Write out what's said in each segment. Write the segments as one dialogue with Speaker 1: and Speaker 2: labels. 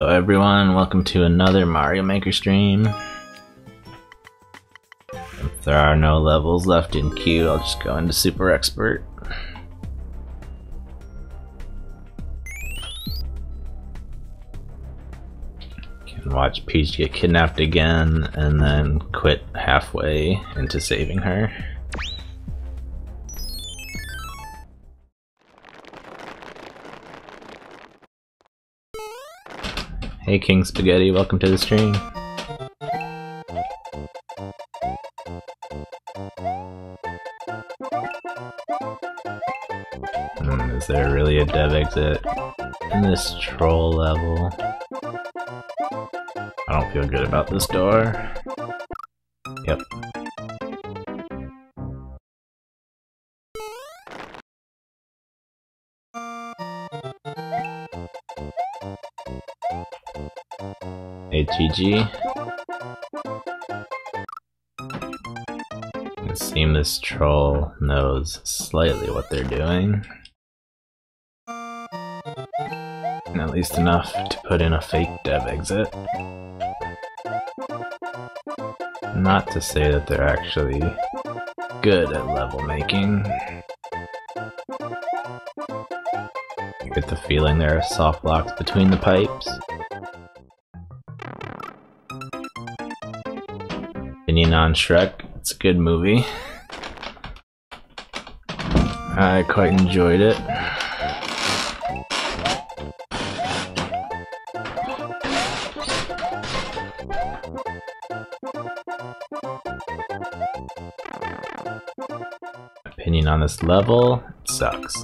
Speaker 1: Hello everyone, welcome to another Mario Maker stream. If there are no levels left in queue, I'll just go into Super Expert. Can watch Peach get kidnapped again and then quit halfway into saving her. Hey King Spaghetti, welcome to the stream. Is there really a dev exit in this troll level? I don't feel good about this door. Yep. HGG. It seems this troll knows slightly what they're doing. At least enough to put in a fake dev exit. Not to say that they're actually good at level making. I get the feeling there are soft locks between the pipes. Opinion on Shrek, it's a good movie. I quite enjoyed it. Opinion on this level, it sucks.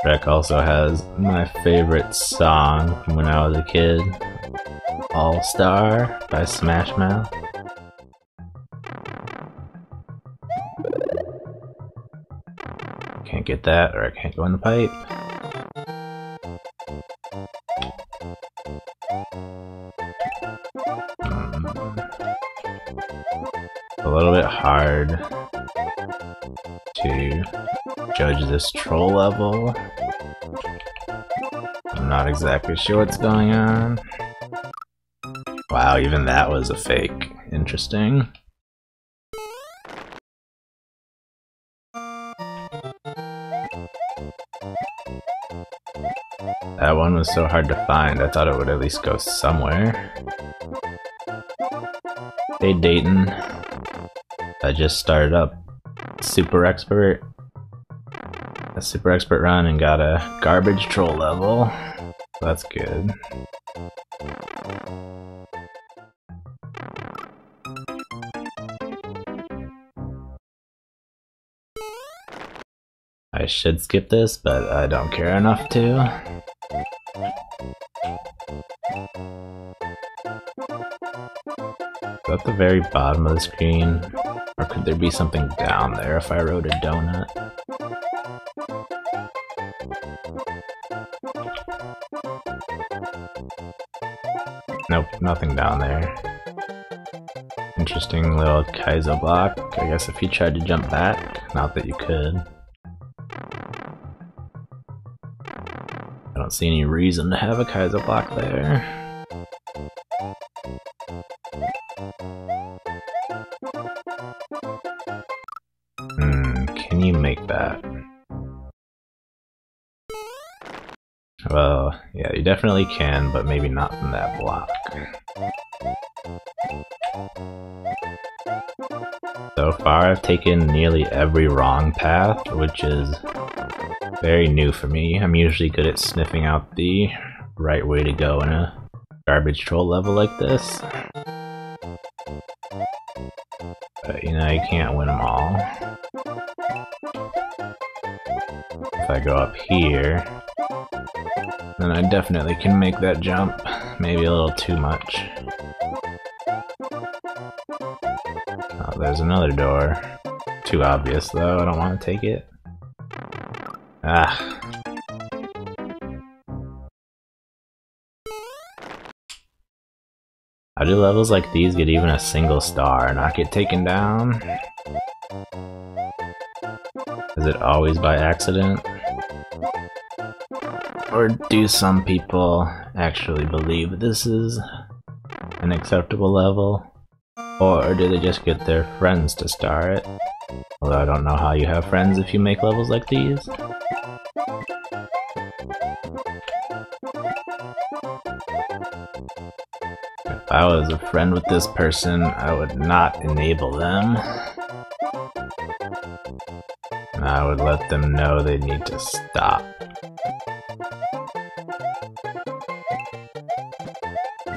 Speaker 1: Shrek also has my favorite song from when I was a kid, All Star by Smash Mouth. Can't get that, or I can't go in the pipe. A little bit hard to judge this troll level. I'm not exactly sure what's going on. Wow, even that was a fake. Interesting. That one was so hard to find, I thought it would at least go somewhere. Hey Dayton, I just started up Super Expert. A Super Expert run and got a garbage troll level. That's good. I should skip this, but I don't care enough to. Is that the very bottom of the screen? Or could there be something down there if I wrote a donut? Nope, nothing down there. Interesting little Kaizo block. I guess if you tried to jump back, not that you could. I don't see any reason to have a Kaizo block there. Can you make that? Well, yeah, you definitely can, but maybe not from that block. So far, I've taken nearly every wrong path, which is very new for me. I'm usually good at sniffing out the right way to go in a garbage troll level like this. But, you know, you can't win them all. If I go up here, then I definitely can make that jump. Maybe a little too much. Oh, there's another door. Too obvious though, I don't want to take it. Ah. How do levels like these get even a single star and not get taken down? Is it always by accident? Or do some people actually believe this is an acceptable level? Or do they just get their friends to star it? Although I don't know how you have friends if you make levels like these. If I was a friend with this person, I would not enable them. And I would let them know they need to stop.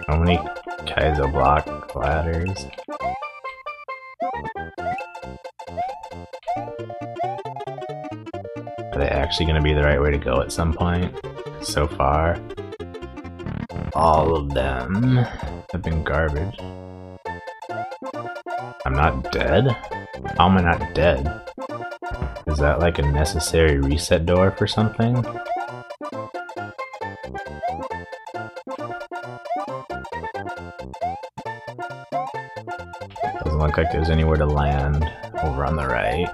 Speaker 1: How many Kaizo block ladders? Are they actually going to be the right way to go at some point? So far, all of them have been garbage. I'm not dead? How am I not dead? Is that like a necessary reset door for something? Doesn't look like there's anywhere to land over on the right.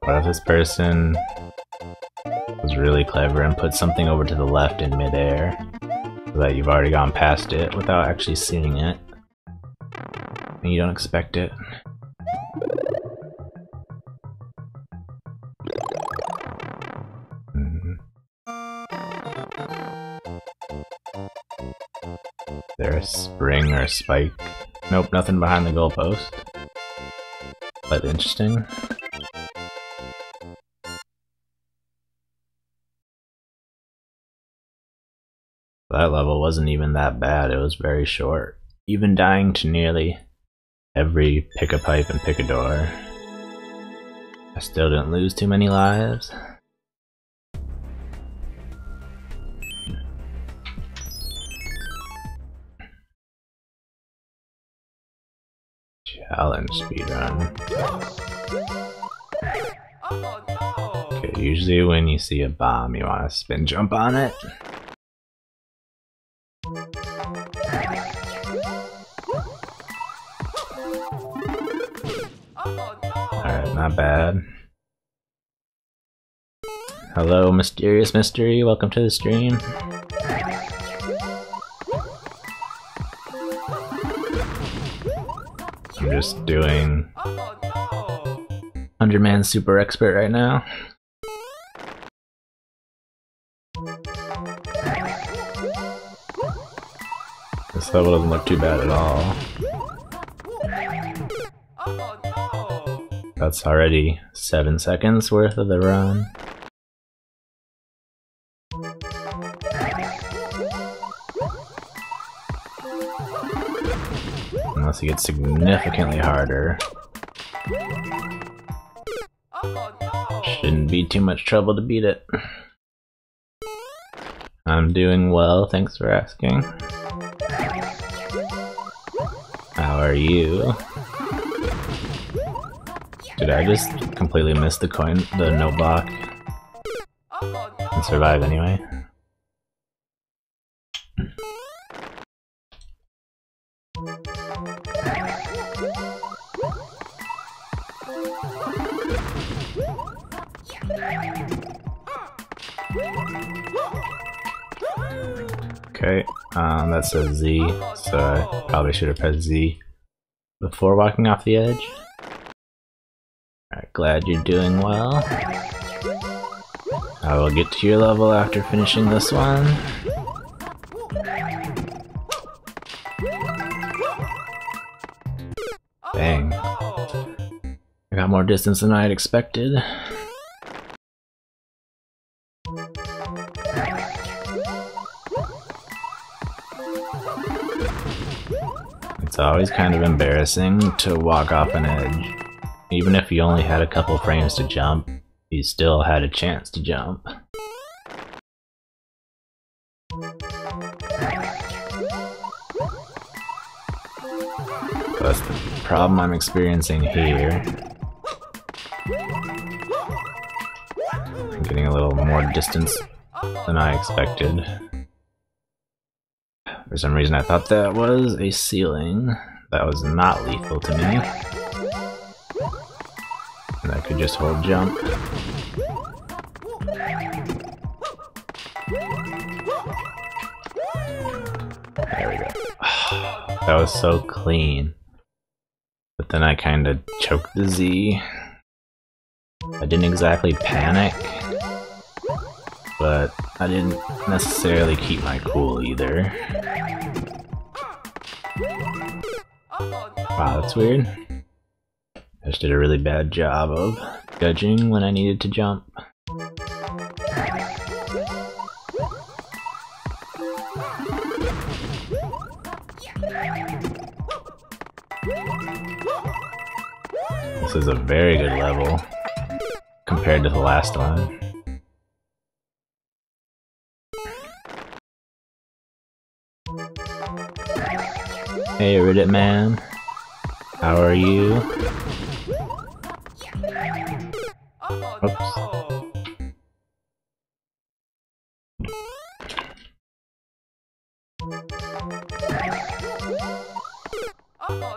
Speaker 1: What if this person was really clever and put something over to the left in midair so that you've already gone past it without actually seeing it and you don't expect it? Is there a spring or a spike? Nope, nothing behind the goalpost. But interesting. That level wasn't even that bad, it was very short. Even dying to nearly every pick a pipe and pick a door. I still didn't lose too many lives. Challenge speedrun. Okay, usually when you see a bomb you want to spin jump on it. Alright, not bad. Hello, Mysterious Mystery, welcome to the stream. I'm just doing 100-man super expert right now. This level doesn't look too bad at all. That's already 7 seconds worth of the run. Unless it gets significantly harder. Shouldn't be too much trouble to beat it. I'm doing well, thanks for asking. How are you? Did I just completely miss the note block? And survive anyway? Okay, that says Z, so I probably should have pressed Z before walking off the edge. Alright, glad you're doing well. I will get to your level after finishing this one. Dang. I got more distance than I had expected. It's always kind of embarrassing to walk off an edge. Even if you only had a couple frames to jump, you still had a chance to jump. That's the problem I'm experiencing here. I'm getting a little more more distance than I expected. For some reason I thought that was a ceiling. That was not lethal to me. And I could just hold jump. There we go. That was so clean. But then I kinda choked the Z. I didn't exactly panic, but I didn't necessarily keep my cool either. Wow, that's weird. I just did a really bad job of judging when I needed to jump. This is a very good level compared to the last one. Hey Reddit man, how are you? Oops.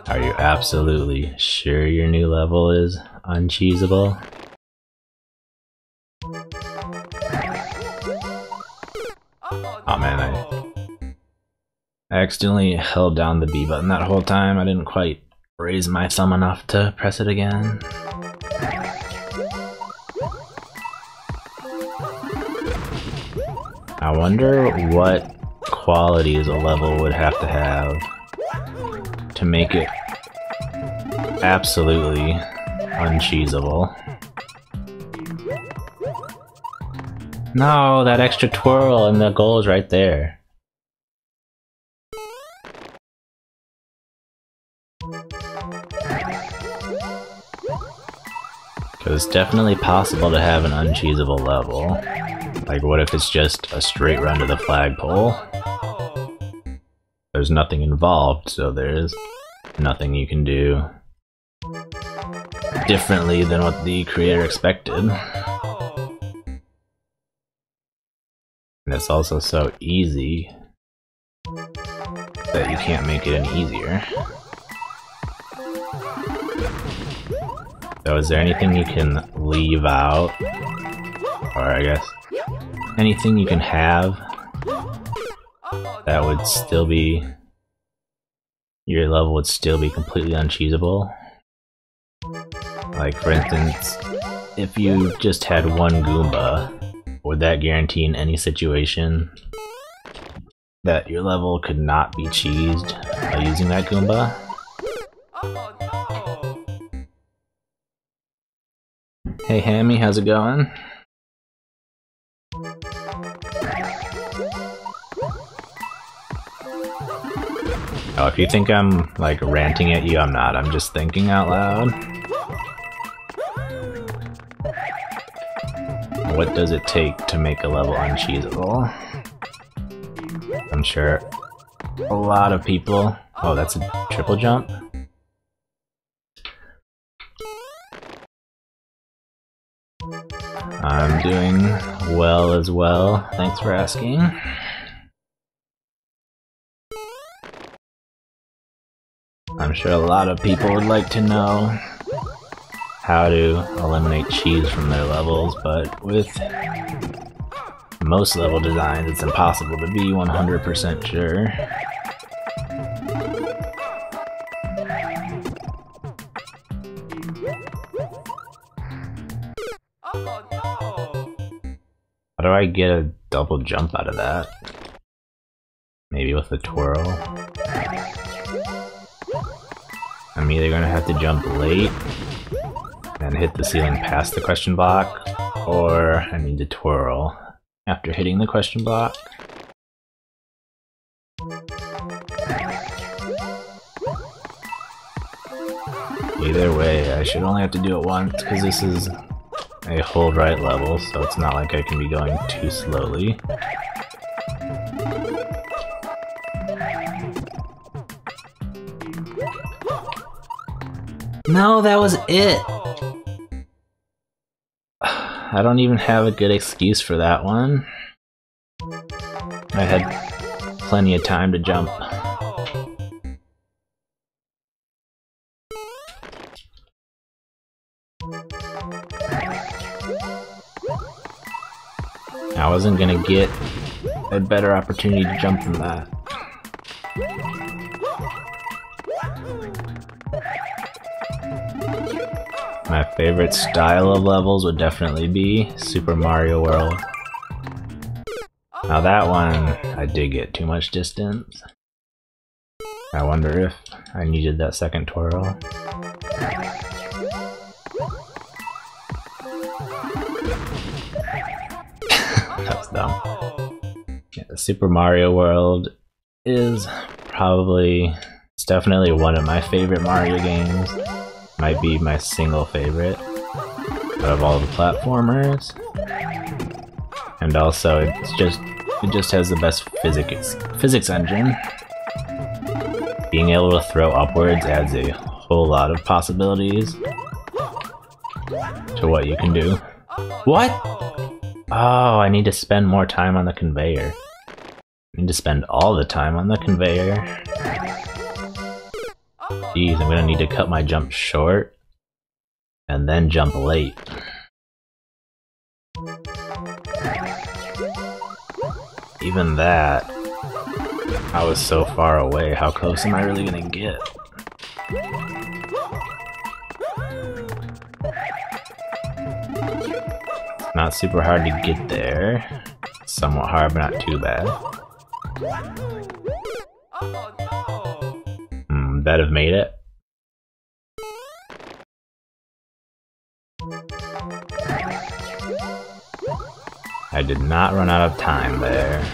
Speaker 1: Are you absolutely sure your new level is uncheesable? Oh man, I accidentally held down the B button that whole time. I didn't quite raise my thumb enough to press it again. I wonder what qualities a level would have to make it absolutely uncheesable. No, that extra twirl and the goal is right there. Because it's definitely possible to have an uncheesable level. Like, what if it's just a straight run to the flagpole? There's nothing involved, so there's nothing you can do differently than what the creator expected. And it's also so easy that you can't make it any easier. So is there anything you can leave out? Or I guess anything you can have that would still be, your level would still be completely uncheesable? Like for instance, if you just had one Goomba, would that guarantee in any situation that your level could not be cheesed by using that Goomba? Hey Hammy, how's it going? Oh, if you think I'm like ranting at you, I'm not. I'm just thinking out loud. What does it take to make a level uncheesable? I'm sure a lot of people... Oh, that's a triple jump? I'm doing well as well, thanks for asking. I'm sure a lot of people would like to know how to eliminate cheese from their levels, but with most level designs it's impossible to be 100% sure. How do I get a double jump out of that? Maybe with a twirl? I'm either gonna have to jump late and hit the ceiling past the question block, or I need to twirl after hitting the question block. Either way, I should only have to do it once, because this is a hold right level, so it's not like I can be going too slowly. No, that was it! I don't even have a good excuse for that one. I had plenty of time to jump. I wasn't gonna get a better opportunity to jump than that. My favorite style of levels would definitely be Super Mario World. Now that one, I did get too much distance. I wonder if I needed that second twirl. That's dumb. Yeah, the Super Mario World is it's definitely one of my favorite Mario games. Might be my single favorite out of all the platformers. And also it just has the best physics engine. Being able to throw upwards adds a whole lot of possibilities to what you can do. What? Oh, I need to spend more time on the conveyor. I need to spend all the time on the conveyor. Jeez, I'm gonna need to cut my jump short and then jump late. Even that, I was so far away. How close am I really gonna get? Not super hard to get there. Somewhat hard, but not too bad. That have made it. I did not run out of time there.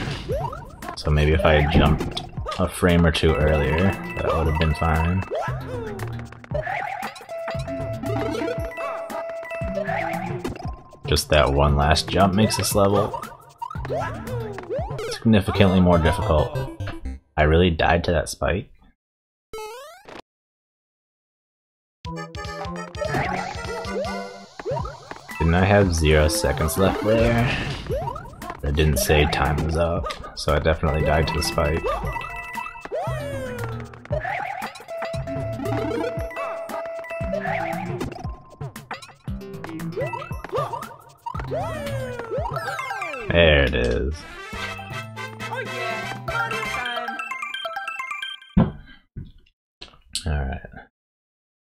Speaker 1: So maybe if I had jumped a frame or two earlier, that would have been fine. Just that one last jump makes this level significantly more difficult. I really died to that spike. Didn't I have 0 seconds left there? It didn't say time was up, so I definitely died to the spike. There it is.
Speaker 2: Oh yeah, party time.
Speaker 1: Alright.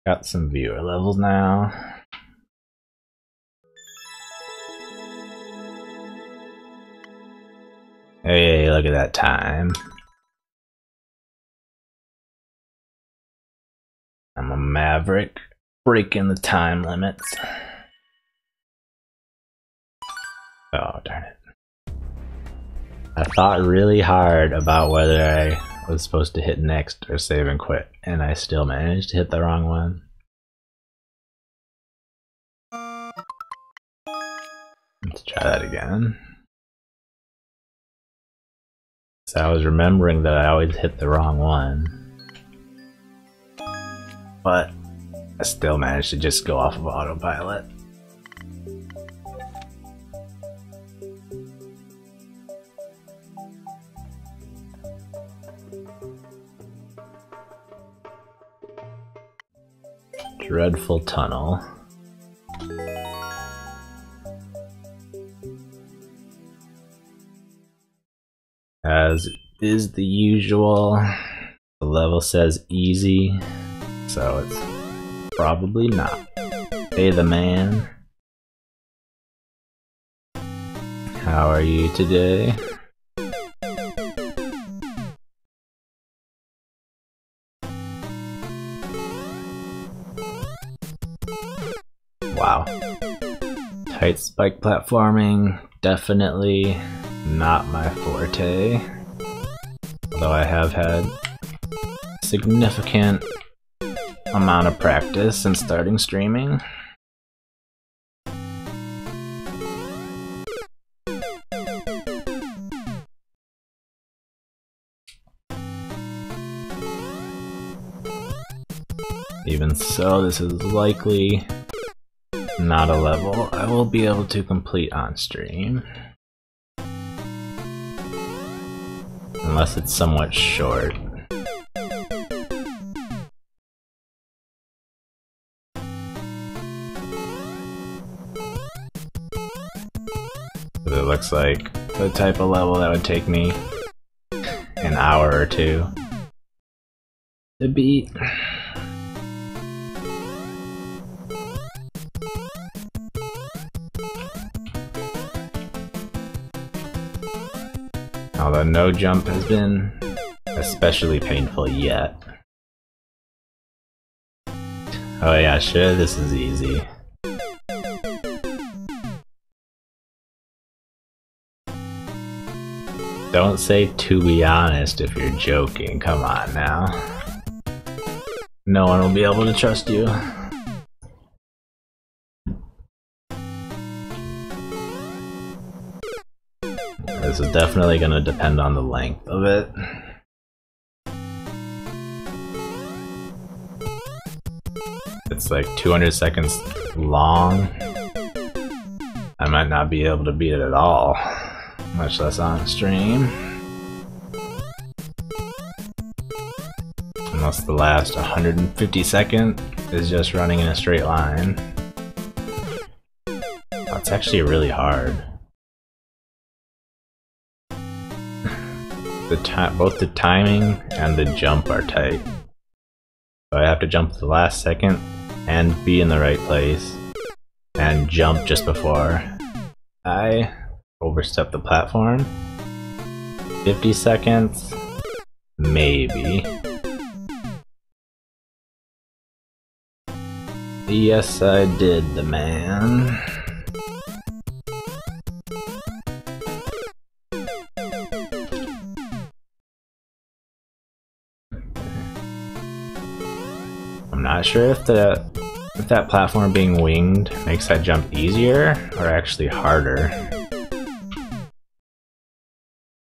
Speaker 1: Got some viewer levels now. Hey, look at that time. I'm a maverick, breaking the time limits. Oh, darn it. I thought really hard about whether I was supposed to hit next or save and quit, and I still managed to hit the wrong one. Let's try that again. So I was remembering that I always hit the wrong one, but I still managed to just go off of autopilot. Dreadful tunnel. As is the usual, the level says easy, so it's probably not. Hey the man. How are you today? Wow. Tight spike platforming, definitely not my forte. Although I have had significant amount of practice since starting streaming. Even so, this is likely not a level I will be able to complete on stream. Unless it's somewhat short. It looks like the type of level that would take me an hour or two to beat. Although no jump has been especially painful yet. Oh yeah, sure, this is easy. Don't say "to be honest" if you're joking, come on now. No one will be able to trust you. This is definitely gonna depend on the length of it. It's like 200 seconds long. I might not be able to beat it at all, much less on stream. Unless the last 150 seconds is just running in a straight line. Oh, it's actually really hard. Both the timing and the jump are tight. So I have to jump at the last second and be in the right place and jump just before I overstep the platform. 50 seconds? Maybe. Yes, I did, the man. I'm not sure if that platform being winged makes that jump easier or actually harder.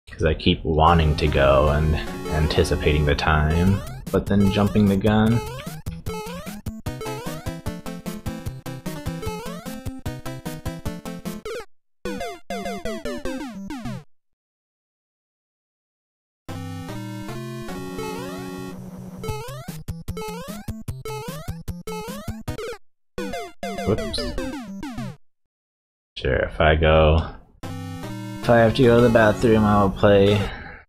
Speaker 1: Because I keep wanting to go and anticipating the time, but then jumping the gun. Whoops. Sure, if I have to go to the bathroom, I will play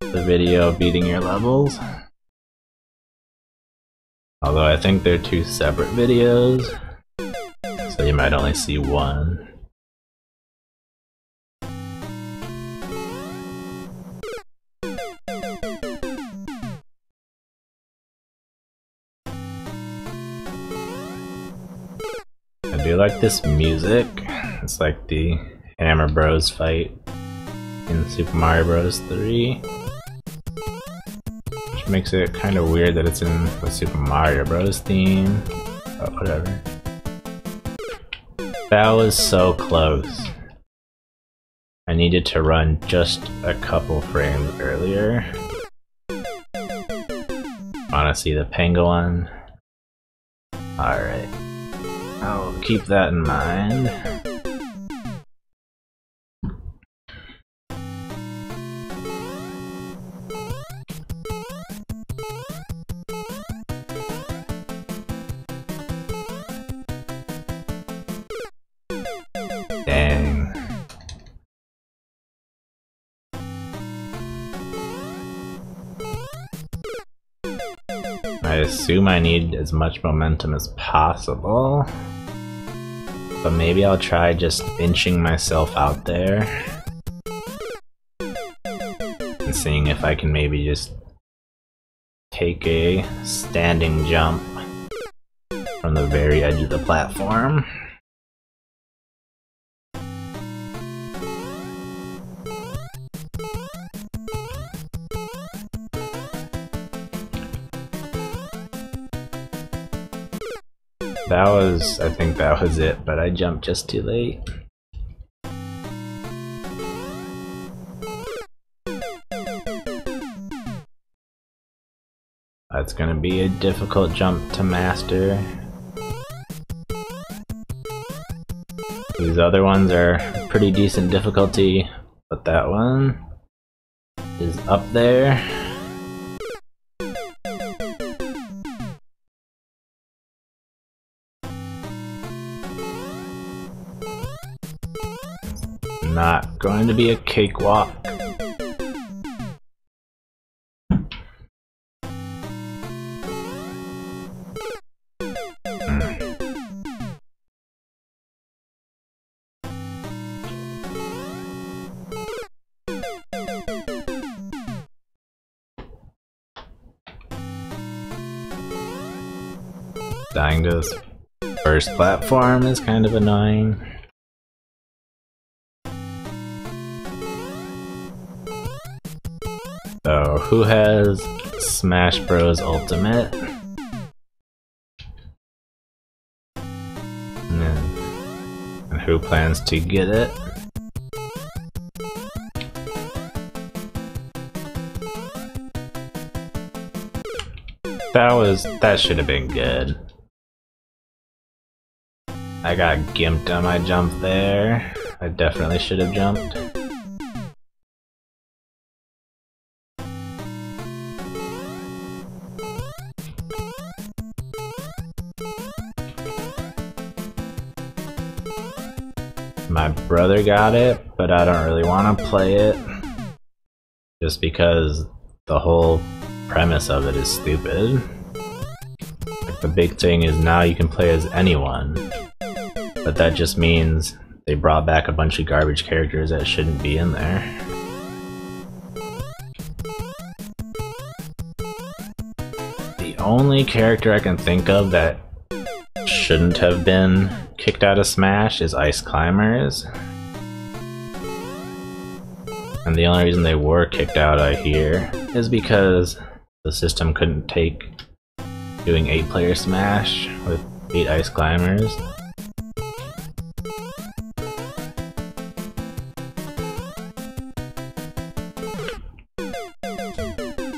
Speaker 1: the video of beating your levels. Although I think they're two separate videos, so you might only see one. I do like this music. It's like the Hammer Bros fight in Super Mario Bros. 3. Which makes it kind of weird that it's in the Super Mario Bros. Theme. But whatever. That was so close. I needed to run just a couple frames earlier. Wanna see the penguin? Alright. I'll keep that in mind. Dang. I assume I need as much momentum as possible. But maybe I'll try just inching myself out there and seeing if I can maybe just take a standing jump from the very edge of the platform. I think that was it, but I jumped just too late. That's gonna be a difficult jump to master. These other ones are pretty decent difficulty, but that one is up there. Not going to be a cakewalk. Dying to this first platform is kind of annoying. So, who has Smash Bros. Ultimate? And who plans to get it? That should have been good. I got gimped on my jump there. I definitely should have jumped. My brother got it, but I don't really want to play it. Just because the whole premise of it is stupid. Like, the big thing is now you can play as anyone. But that just means they brought back a bunch of garbage characters that shouldn't be in there. The only character I can think of that shouldn't have been kicked out of Smash is Ice Climbers. And the only reason they were kicked out, I hear, is because the system couldn't take doing 8-player Smash with 8 Ice Climbers.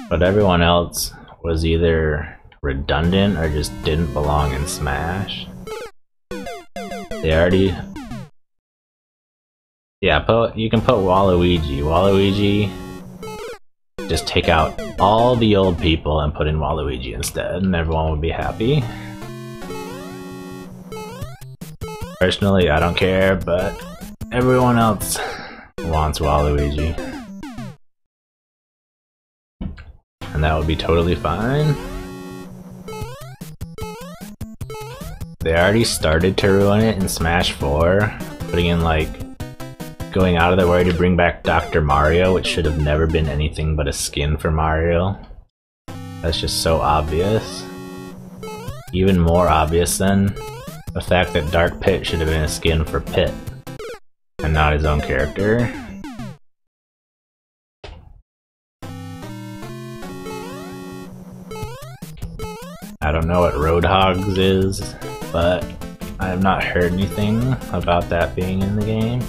Speaker 1: But everyone else was either redundant or just didn't belong in Smash. They already... Yeah, you can put Waluigi. Waluigi, just take out all the old people and put in Waluigi instead, and everyone would be happy. Personally, I don't care, but everyone else wants Waluigi. And that would be totally fine. They already started to ruin it in Smash 4, putting in like going out of their way to bring back Dr. Mario, which should have never been anything but a skin for Mario. That's just so obvious. Even more obvious than the fact that Dark Pit should have been a skin for Pit, and not his own character. I don't know what Roadhogs is, but I have not heard anything about that being in the game.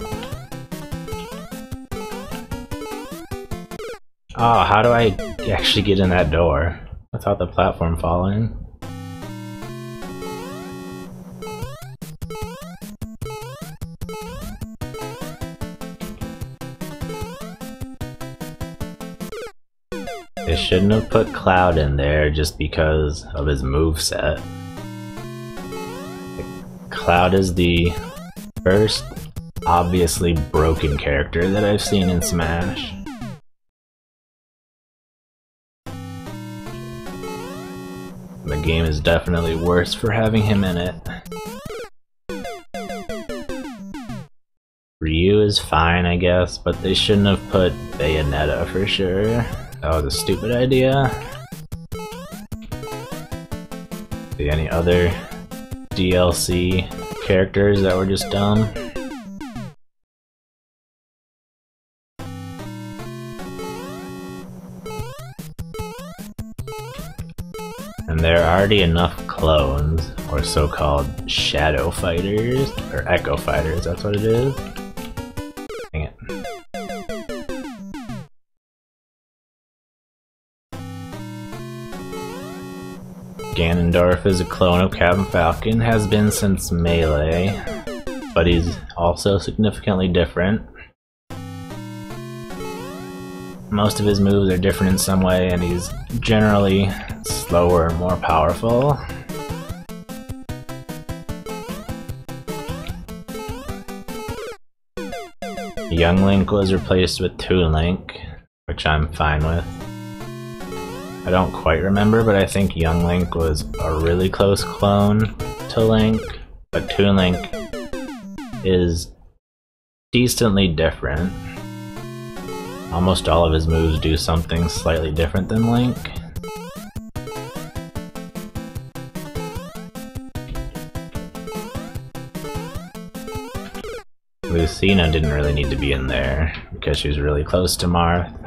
Speaker 1: Oh, how do I actually get in that door? Without the platform falling. They shouldn't have put Cloud in there just because of his moveset. Cloud is the first obviously broken character that I've seen in Smash. The game is definitely worse for having him in it. Ryu is fine, I guess, but they shouldn't have put Bayonetta for sure. That was a stupid idea. See any other DLC characters that were just dumb? And there are already enough clones, or so-called shadow fighters, or echo fighters, that's what it is. Dang it. Ganondorf is a clone of Captain Falcon, has been since Melee. but he's also significantly different. Most of his moves are different in some way, and he's generally slower and more powerful. Young Link was replaced with Toon Link, which I'm fine with. I don't quite remember, but I think Young Link was a really close clone to Link, but Toon Link is decently different. Almost all of his moves do something slightly different than Link. Lucina didn't really need to be in there because she was really close to Marth.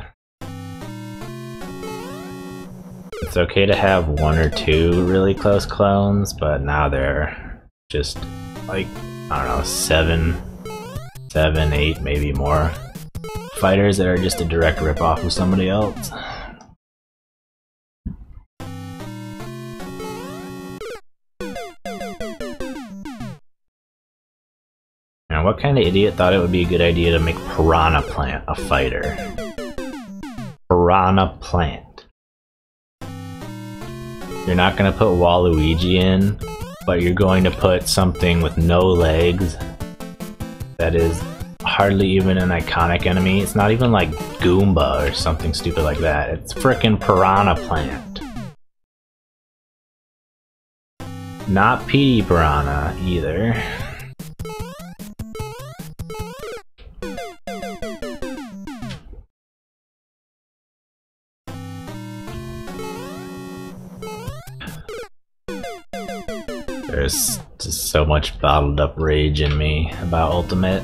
Speaker 1: It's okay to have one or two really close clones, but now they're just like, I don't know, 7, 8, maybe more fighters that are just a direct ripoff of somebody else. Now, what kind of idiot thought it would be a good idea to make Piranha Plant a fighter? Piranha Plant. You're not going to put Waluigi in, but you're going to put something with no legs that is hardly even an iconic enemy. It's not even like Goomba or something stupid like that. It's frickin' Piranha Plant. Not Petey Piranha either. There's just so much bottled up rage in me about Ultimate.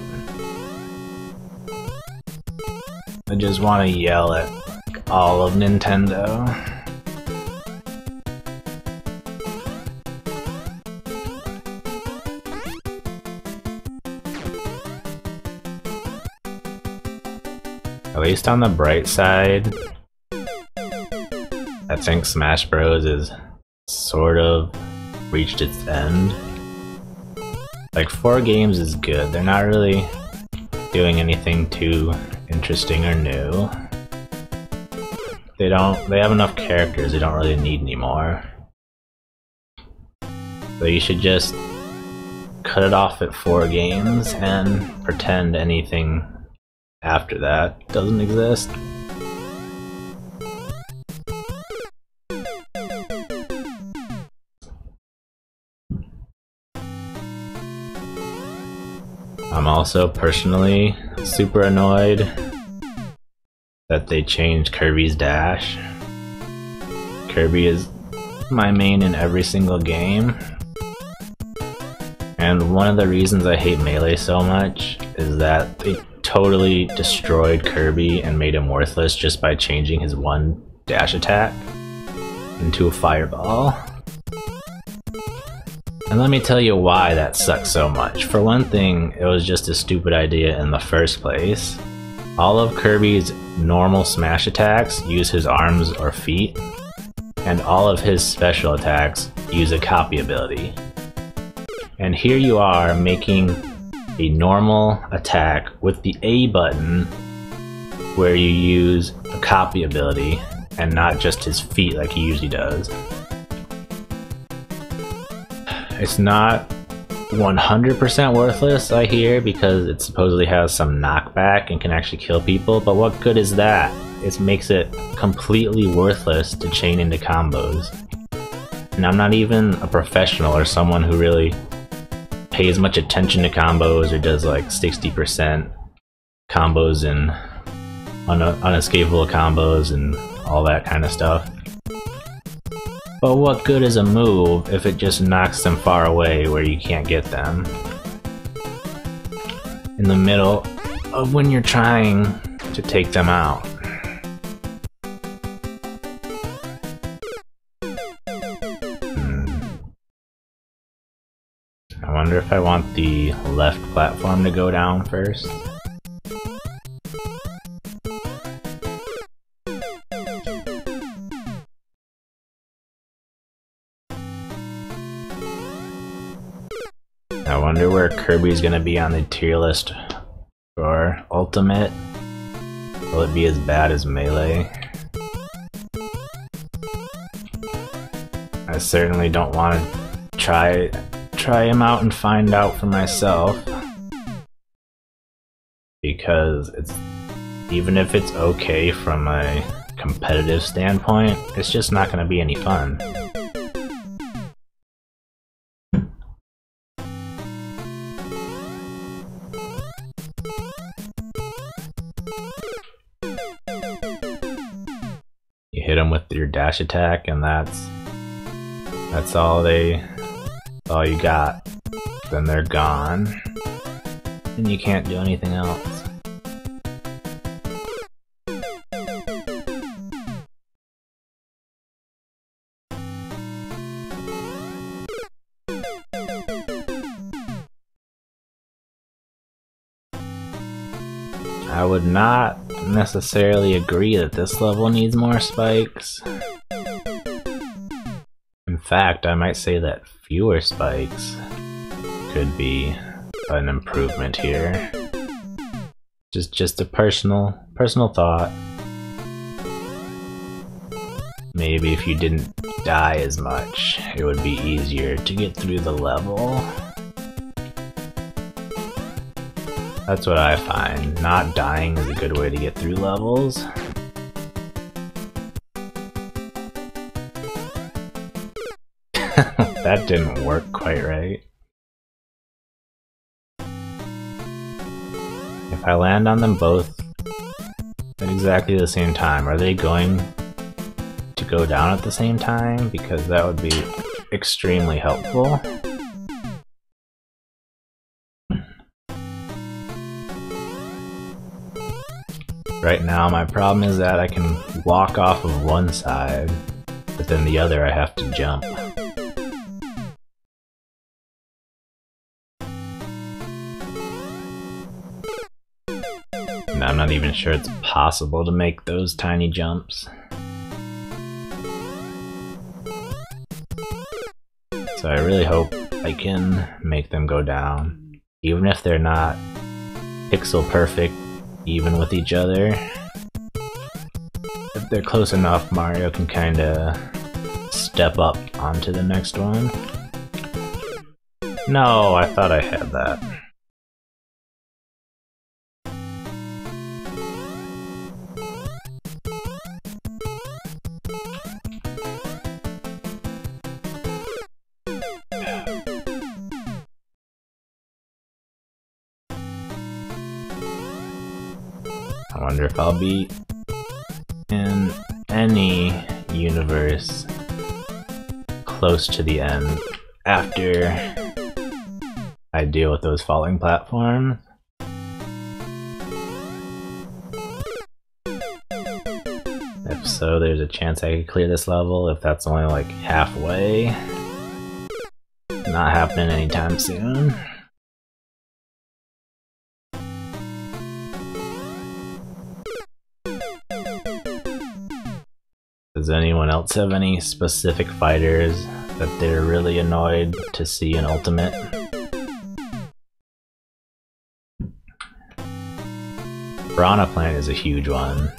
Speaker 1: I just want to yell at all of Nintendo. At least on the bright side, I think Smash Bros. Is sort of reached its end. Like, 4 games is good. They're not really doing anything too interesting or new. They have enough characters, they don't really need any more. So you should just cut it off at 4 games and pretend anything after that doesn't exist. I'm also personally super annoyed that they changed Kirby's dash. Kirby is my main in every single game, and one of the reasons I hate Melee so much is that they totally destroyed Kirby and made him worthless just by changing his one dash attack into a fireball. And let me tell you why that sucks so much. For one thing, it was just a stupid idea in the first place. All of Kirby's normal smash attacks use his arms or feet, and all of his special attacks use a copy ability. And here you are making a normal attack with the A button where you use a copy ability and not just his feet like he usually does. It's not 100% worthless, I hear, because it supposedly has some knockback and can actually kill people, but what good is that? It makes it completely worthless to chain into combos. And I'm not even a professional or someone who really pays much attention to combos or does like 60% combos and unescapable combos and all that kind of stuff. But what good is a move if it just knocks them far away where you can't get them? In the middle of when you're trying to take them out. I wonder if I want the left platform to go down first. I wonder where Kirby's gonna be on the tier list for Ultimate. Will it be as bad as Melee? I certainly don't want to try him out and find out for myself, because it's, even if it's okay from a competitive standpoint, it's just not going to be any fun. You hit them with your dash attack and that's all you got. Then they're gone and you can't do anything else. I would not necessarily agree that this level needs more spikes. In fact, I might say that fewer spikes could be an improvement here. Just a personal thought. Maybe if you didn't die as much, it would be easier to get through the level. That's what I find. Not dying is a good way to get through levels. That didn't work quite right. If I land on them both at exactly the same time, are they going to go down at the same time? Because that would be extremely helpful. Right now my problem is that I can walk off of one side, but then the other I have to jump. And I'm not even sure it's possible to make those tiny jumps. So I really hope I can make them go down, even if they're not pixel perfect even with each other. If they're close enough, Mario can kinda step up onto the next one. No, I thought I had that. I wonder if I'll be in any universe close to the end after I deal with those falling platforms. If so, there's a chance I could clear this level. If that's only like halfway, not happening anytime soon. Does anyone else have any specific fighters that they're really annoyed to see in Ultimate? Piranha Plant is a huge one.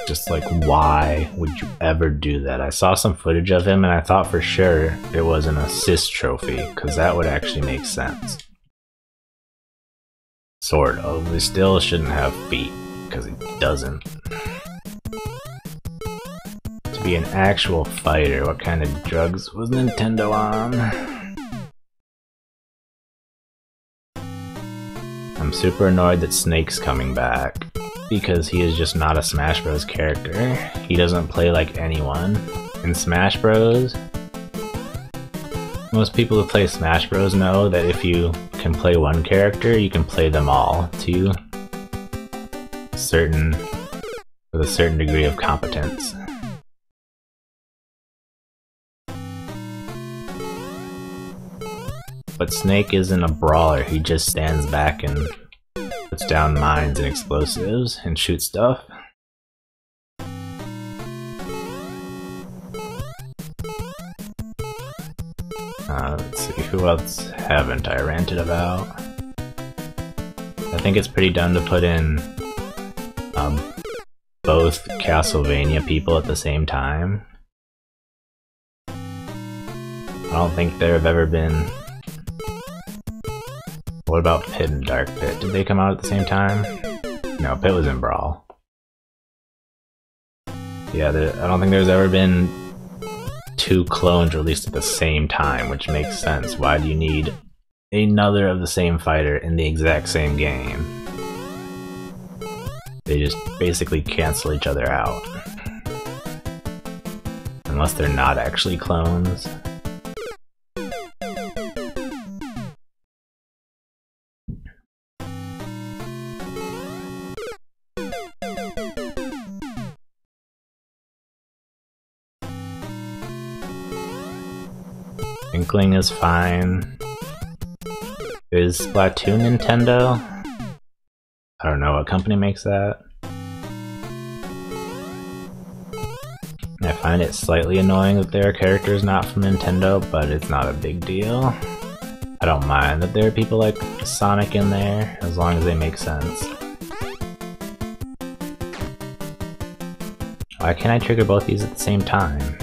Speaker 1: Just like, why would you ever do that? I saw some footage of him and I thought for sure it was an assist trophy, because that would actually make sense. Sort of. He still shouldn't have feet, because he doesn't. To be an actual fighter, what kind of drugs was Nintendo on? I'm super annoyed that Snake's coming back, because he is just not a Smash Bros. Character. He doesn't play like anyone. In Smash Bros., most people who play Smash Bros. Know that if you can play one character, you can play them all with a certain degree of competence. But Snake isn't a brawler, he just stands back and puts down mines and explosives and shoots stuff. Let's see, who else haven't I ranted about? I think it's pretty dumb to put in both Castlevania people at the same time. I don't think there have ever been... What about Pit and Dark Pit? Did they come out at the same time? No, Pit was in Brawl. Yeah, I don't think there's ever been 2 clones released at the same time, which makes sense. Why do you need another of the same fighter in the exact same game? They just basically cancel each other out. Unless they're not actually clones. Inkling is fine. Is Splatoon Nintendo? I don't know what company makes that. I find it slightly annoying that there are characters not from Nintendo, but it's not a big deal. I don't mind that there are people like Sonic in there, as long as they make sense. Why can't I trigger both these at the same time?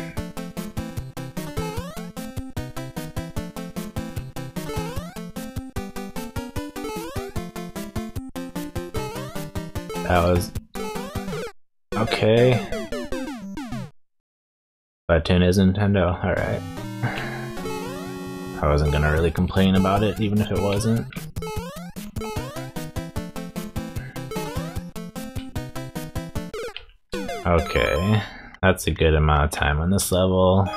Speaker 1: That was... okay. Splatoon is Nintendo, alright. I wasn't gonna really complain about it, even if it wasn't. Okay, that's a good amount of time on this level.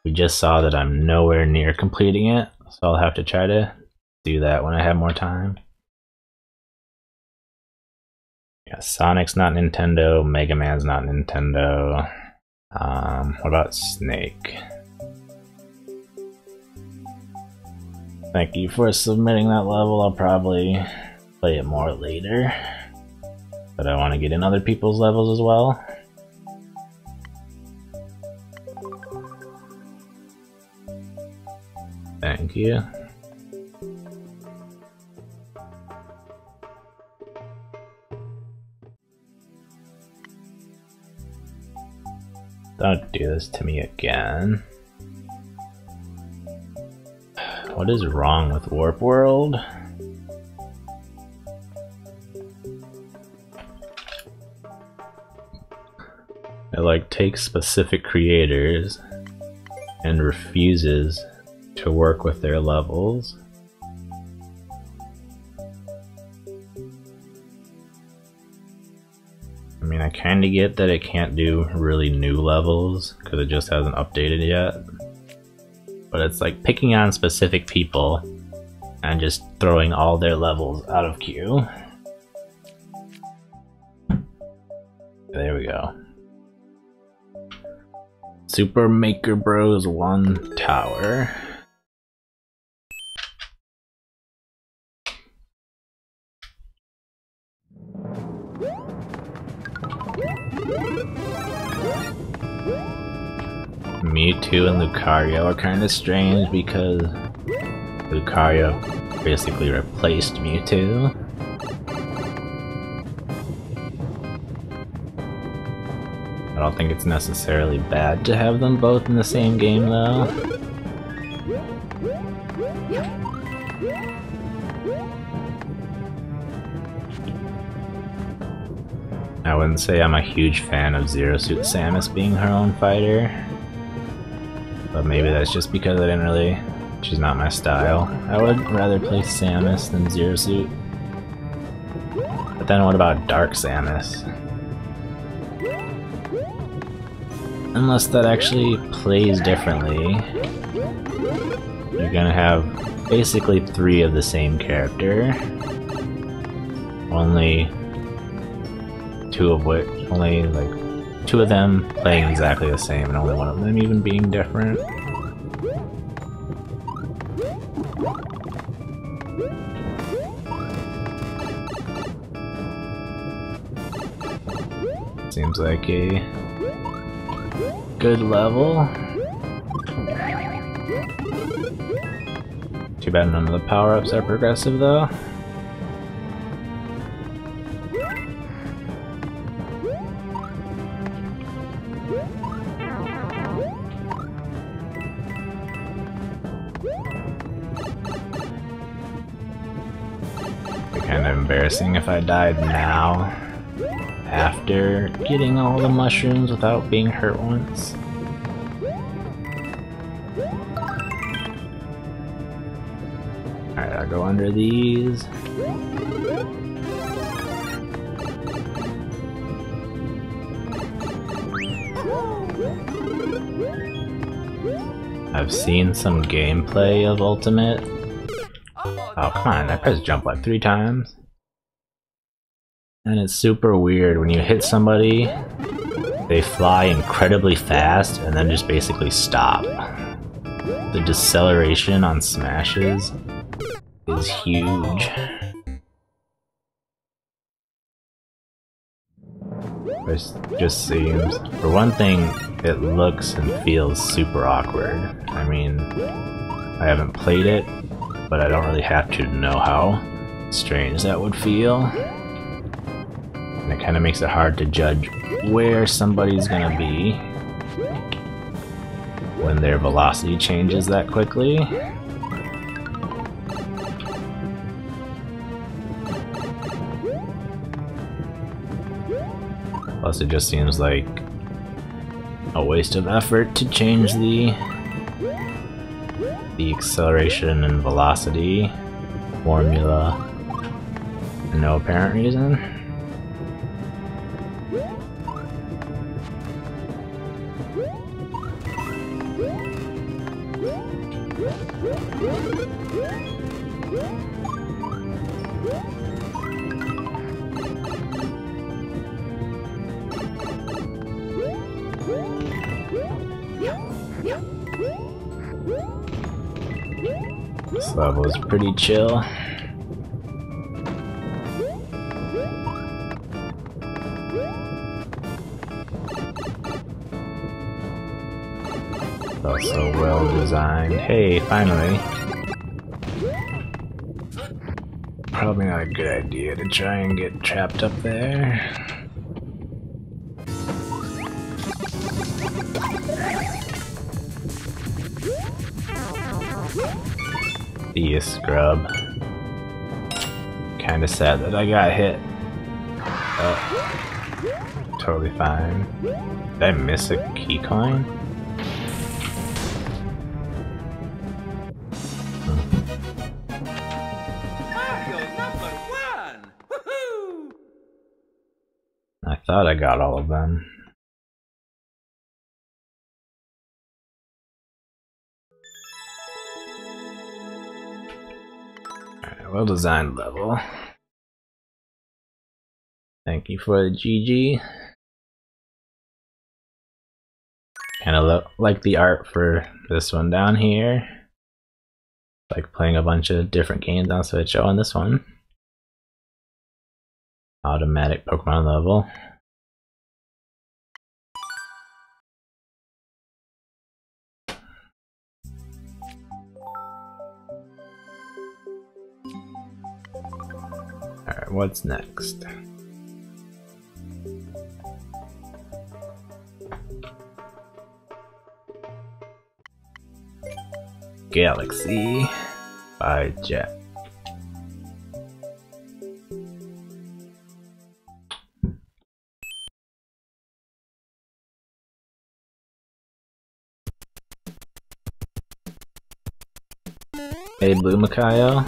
Speaker 1: We just saw that I'm nowhere near completing it, so I'll have to try to do that when I have more time. Yeah, Sonic's not Nintendo, Mega Man's not Nintendo. What about Snake? Thank you for submitting that level. I'll probably play it more later. But I want to get in other people's levels as well. Thank you. Don't do this to me again. What is wrong with Warp World? It like takes specific creators and refuses to work with their levels. I mean, I kinda get that it can't do really new levels because it just hasn't updated yet. But it's like picking on specific people and just throwing all their levels out of queue. There we go. Super Maker Bros 1 Tower. Mewtwo and Lucario are kind of strange because Lucario basically replaced Mewtwo. I don't think it's necessarily bad to have them both in the same game though. I wouldn't say I'm a huge fan of Zero Suit Samus being her own fighter. But maybe that's just because I didn't really... she's not my style. I would rather play Samus than Zero Suit. But then what about Dark Samus? Unless that actually plays differently, you're gonna have basically 3 of the same character. Only 2 of which... only like 2 of them playing exactly the same and only 1 of them even being different. Seems like a good level. Too bad none of the power-ups are progressive though. It'd be kind of embarrassing if I died now, after getting all the mushrooms without being hurt once. Alright, I'll go under these. I've seen some gameplay of Ultimate. Oh, come on, I pressed jump like 3 times. And it's super weird when you hit somebody, they fly incredibly fast and then just basically stop. The deceleration on smashes is huge. It just seems, for one thing, it looks and feels super awkward. I mean, I haven't played it, but I don't really have to know how strange that would feel. And it kind of makes it hard to judge where somebody's gonna be when their velocity changes that quickly. Plus it just seems like a waste of effort to change the acceleration and velocity formula for no apparent reason. This level is pretty chill. Also well designed. Hey, finally. Probably not a good idea to try and get trapped up there. You scrub. Kinda sad that I got hit. Totally fine. Did I miss a key coin? I thought I got all of them. Well designed level. Thank you for the GG. Kinda like the art for this one down here. Like playing a bunch of different games on Switch. Oh, and this one. Automatic Pokemon level. Alright, what's next? Galaxy by Jet. Hey, Blue Makayo.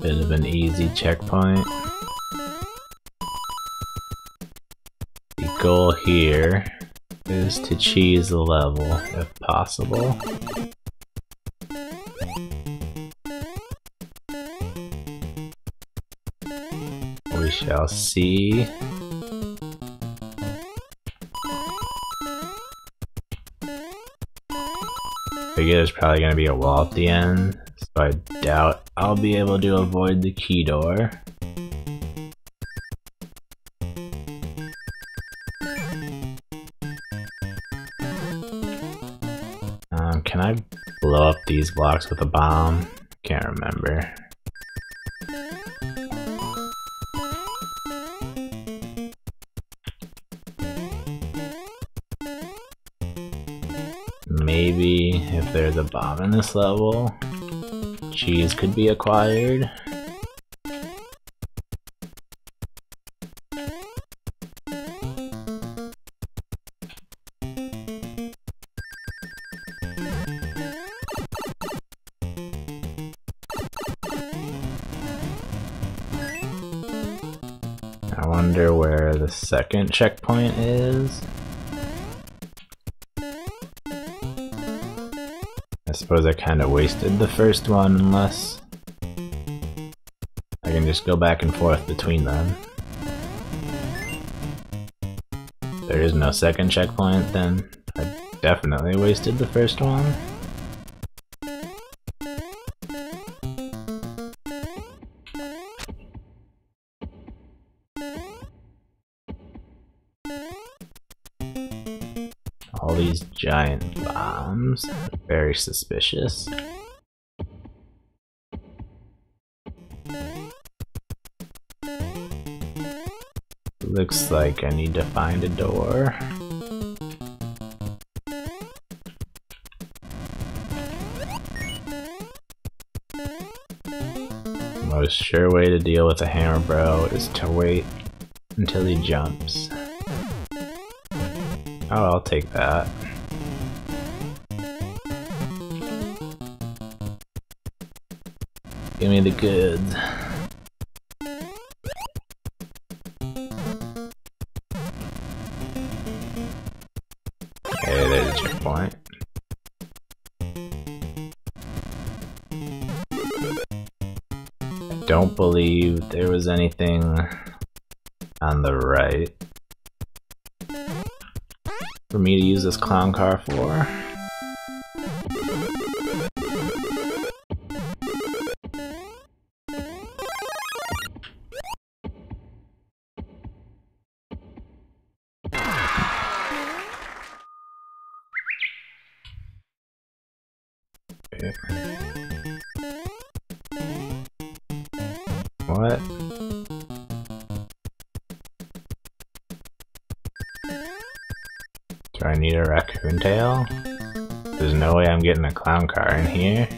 Speaker 1: Bit of an easy checkpoint. The goal here is to cheese the level if possible. We shall see. figure there's probably gonna be a wall at the end, so I doubt I'll be able to avoid the key door. Can I blow up these blocks with a bomb? Can't remember. Maybe if there's a bomb in this level, cheese could be acquired. I wonder where the second checkpoint is. I suppose I kind of wasted the first one unless I can just go back and forth between them. If there is no second checkpoint, then I definitely wasted the first one. All these giant bombs are very suspicious. Looks like I need to find a door. The most sure way to deal with a hammer bro is to wait until he jumps. Oh, I'll take that. Give me the goods. Okay, there's a checkpoint. I don't believe there was anything on the right for me to use this clown car for. Okay. What? Do I need a raccoon tail? There's no way I'm getting a clown car in here.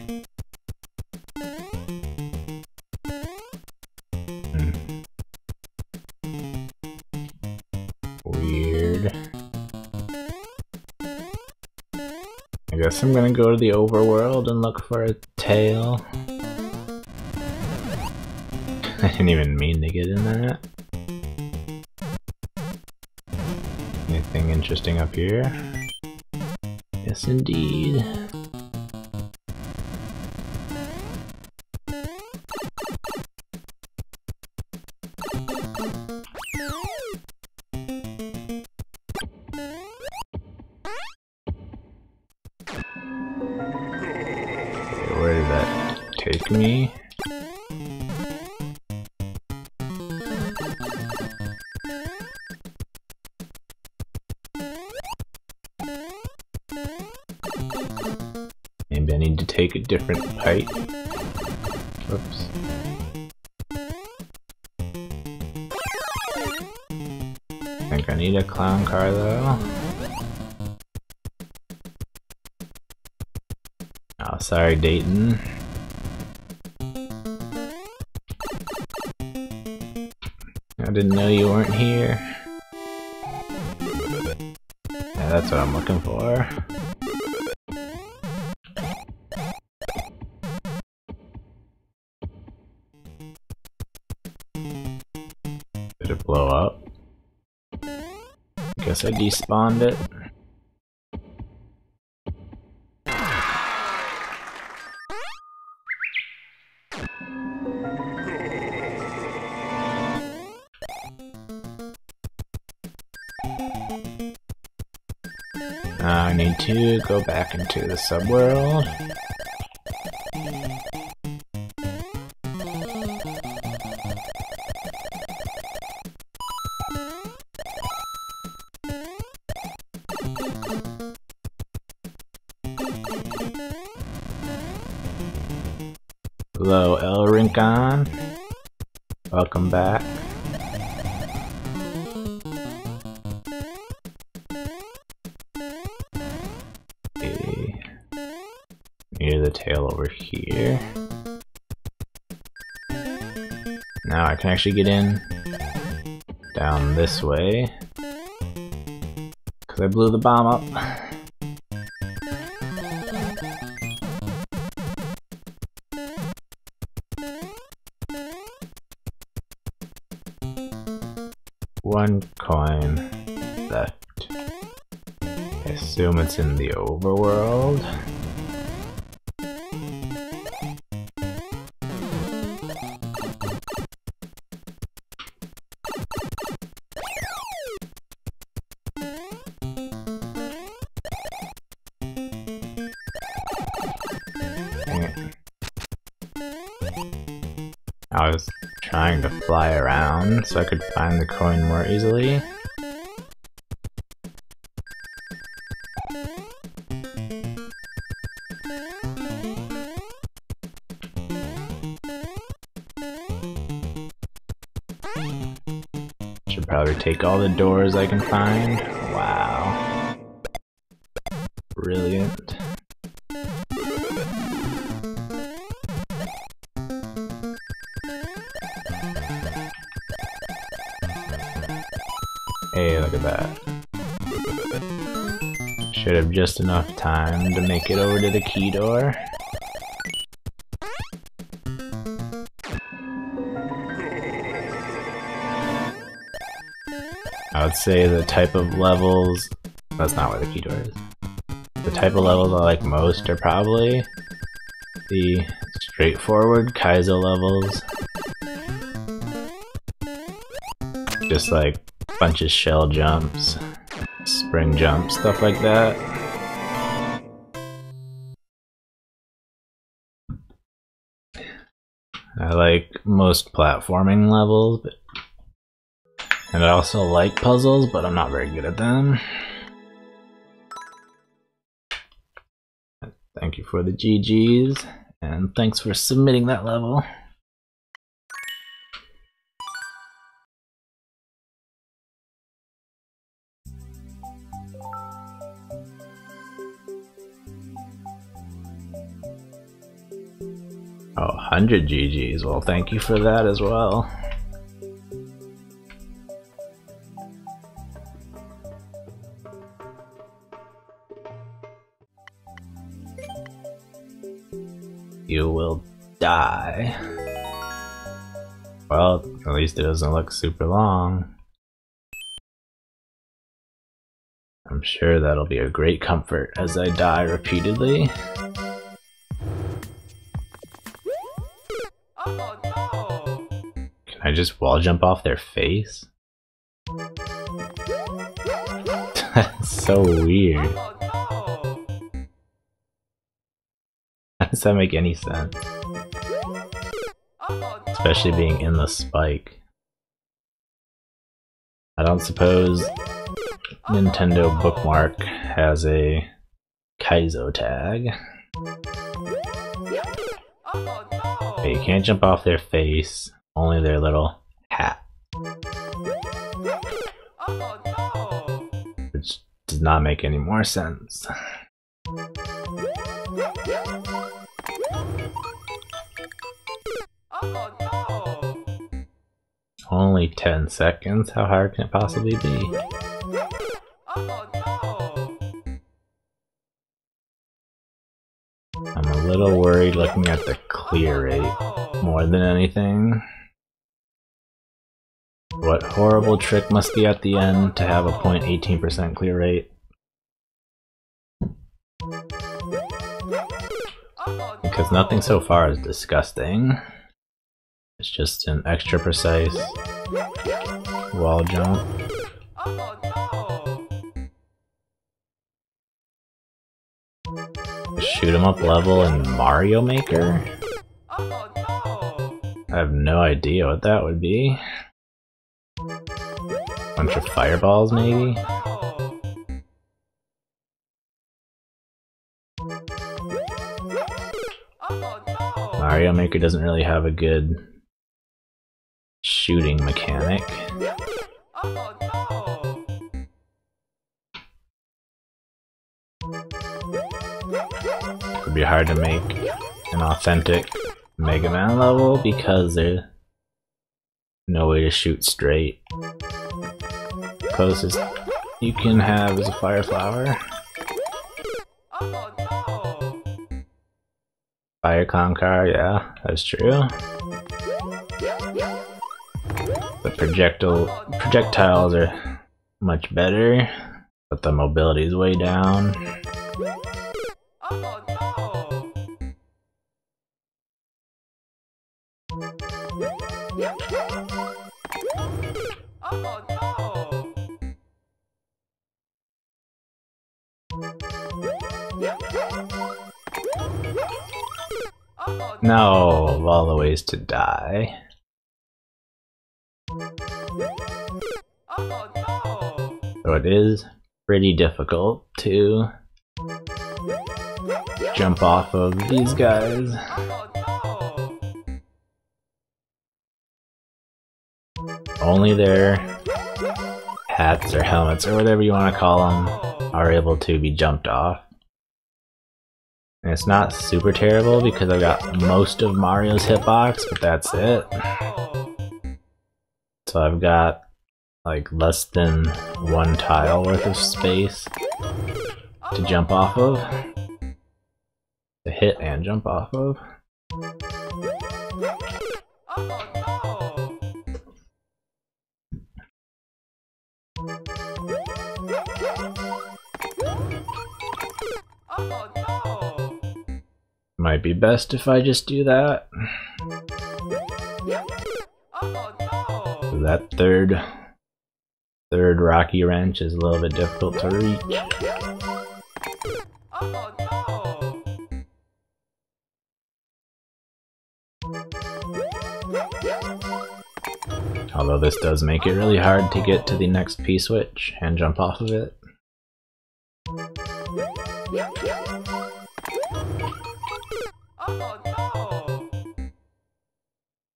Speaker 1: Weird. I guess I'm gonna go to the overworld and look for a tail. I didn't even mean to get in that. Anything interesting up here? Yes, indeed. Okay, where did that take me? Maybe I need to take a different pipe. Whoops. I think I need a clown car though. Oh, sorry, Dayton. I didn't know you weren't here. Yeah, that's what I'm looking for. Did it blow up? Guess I despawned it. Now I need to go back into the subworld. Hello, El Rincon. Welcome back. Okay. Near the tail over here. Now I can actually get in down this way. Because I blew the bomb up. One coin left. I assume it's in the overworld. Dang it. I was trying to fly around so I could find the coin more easily. Should probably take all the doors I can find. Wow. Brilliant. Hey, look at that. Should have just enough time to make it over to the key door. I would say the type of levels... That's not where the key door is. The type of levels I like most are probably the straightforward Kaizo levels. Just like bunch of shell jumps, spring jumps, stuff like that. I like most platforming levels, and I also like puzzles, but I'm not very good at them. Thank you for the GGs, and thanks for submitting that level. Oh, 100 GGs. Well, thank you for that as well. You will die. Well, at least it doesn't look super long. I'm sure that'll be a great comfort as I die repeatedly.
Speaker 2: Oh no!
Speaker 1: Can I just wall jump off their face? That's so weird.
Speaker 2: Oh no!
Speaker 1: How does that make any sense?
Speaker 2: Oh no!
Speaker 1: Especially being in the spike. I don't suppose Nintendo Bookmark has a Kaizo tag.
Speaker 2: Oh no!
Speaker 1: But you can't jump off their face, only their little hat.
Speaker 2: Oh no!
Speaker 1: Which does not make any more sense.
Speaker 2: Oh no!
Speaker 1: Only 10 seconds? How hard can it possibly be?
Speaker 2: Oh no!
Speaker 1: I'm a little worried looking at the clear rate more than anything. What horrible trick must be at the end to have a 0.18% clear rate? Because nothing so far is disgusting. It's just an extra precise wall jump.
Speaker 2: Oh no!
Speaker 1: Shoot 'em up level in Mario Maker?
Speaker 2: Oh no!
Speaker 1: I have no idea what that would be. Bunch of fireballs, maybe? Mario Maker doesn't really have a good shooting mechanic. It would be hard to make an authentic Mega Man level because there's no way to shoot straight. Closest you can have is a fire flower. Fire clown car, yeah, that's true. The projectiles are much better, but the mobility is way down. No, of all the ways to die. So it is pretty difficult to jump off of these guys. Only their hats or helmets or whatever you want to call them are able to be jumped off. And it's not super terrible because I've got most of Mario's hitbox, but that's it. So I've got like less than one tile worth of space to jump off of. To hit and jump off of. Might be best if I just do that. So that third rocky wrench is a little bit difficult to reach. Although this does make it really hard to get to the next P-switch and jump off of it.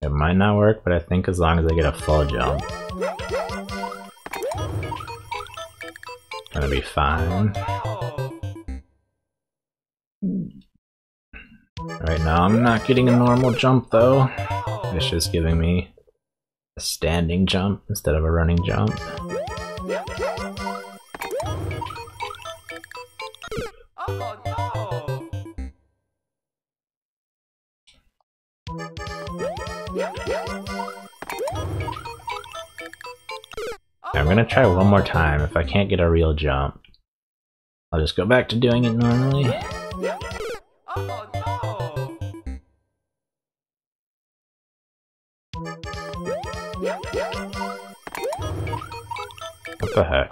Speaker 1: It might not work, but I think as long as I get a full jump, it's gonna be fine. Right now I'm not getting a normal jump though. It's just giving me a standing jump instead of a running jump. I'm gonna try one more time. If I can't get a real jump, I'll just go back to doing it normally. What the heck?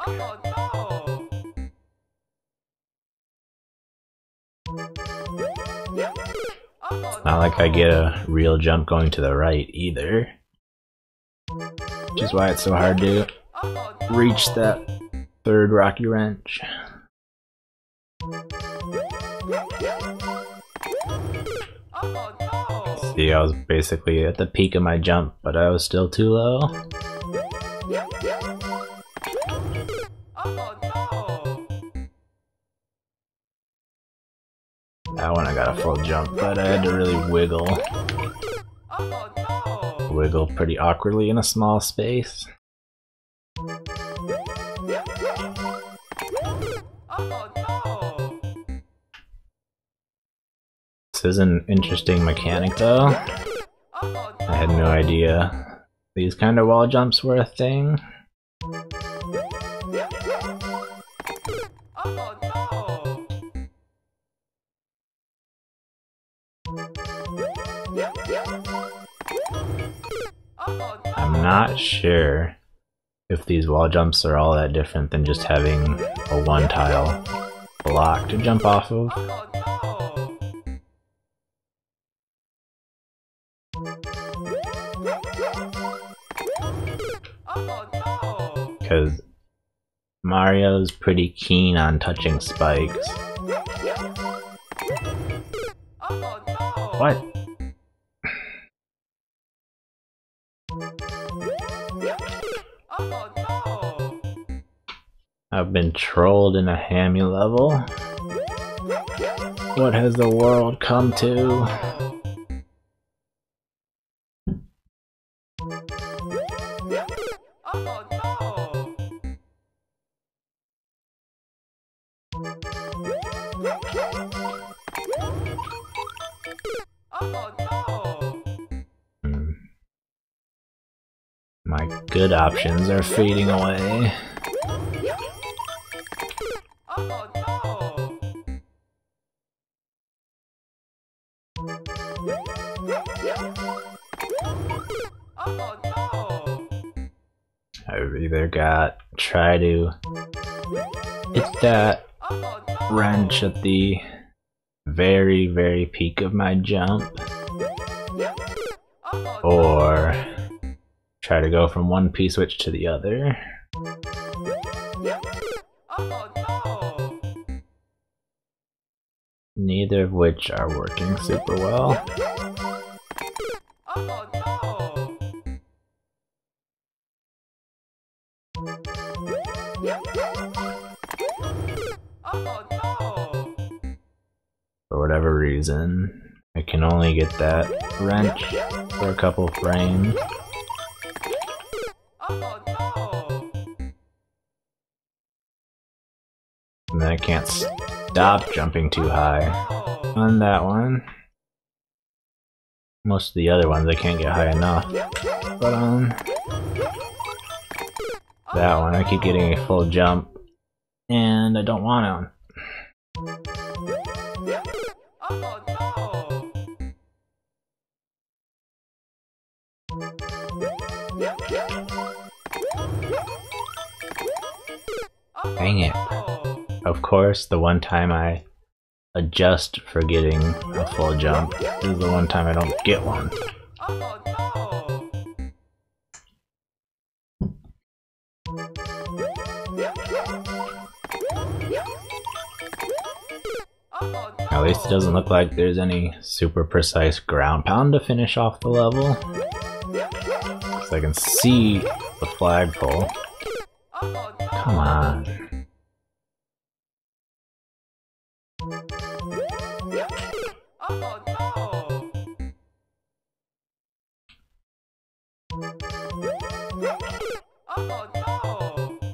Speaker 1: It's not like I get a real jump going to the right either. Which is why it's so hard to reach that third rocky wrench. See, I was basically at the peak of my jump, but I was still too low. That one I got a full jump, but I had to really wiggle pretty awkwardly in a small space. This is an interesting mechanic though. I had no idea these kind of wall jumps were a thing. I'm not sure if these wall jumps are all that different than just having a one tile block to jump off of. Mario's pretty keen on touching spikes.
Speaker 2: Oh no!
Speaker 1: What?
Speaker 2: Oh no!
Speaker 1: I've been trolled in a hammy level. What has the world come to?
Speaker 2: Oh no! Oh no!
Speaker 1: My good options are fading away.
Speaker 2: Oh no! Oh no!
Speaker 1: I've either got try to hit that
Speaker 2: Oh no!
Speaker 1: wrench at the very peak of my jump,
Speaker 2: Oh
Speaker 1: or try to go from one P-switch to the other.
Speaker 2: Oh no!
Speaker 1: Neither of which are working super well.
Speaker 2: Oh no! Oh no!
Speaker 1: For whatever reason, I can only get that wrench for a couple frames.
Speaker 2: Oh no!
Speaker 1: And then I can't stop jumping too high
Speaker 2: Oh
Speaker 1: on that one. Most of the other ones I can't get high enough. But on that one I keep getting a full jump and I don't want to.
Speaker 2: Oh no!
Speaker 1: Dang it. Of course, the one time I adjust for getting a full jump is the one time I don't get one.
Speaker 2: Oh no! Oh no!
Speaker 1: At least it doesn't look like there's any super precise ground pound to finish off the level. So I can see the flagpole.
Speaker 2: Oh no!
Speaker 1: Come on.
Speaker 2: Oh no! Oh no!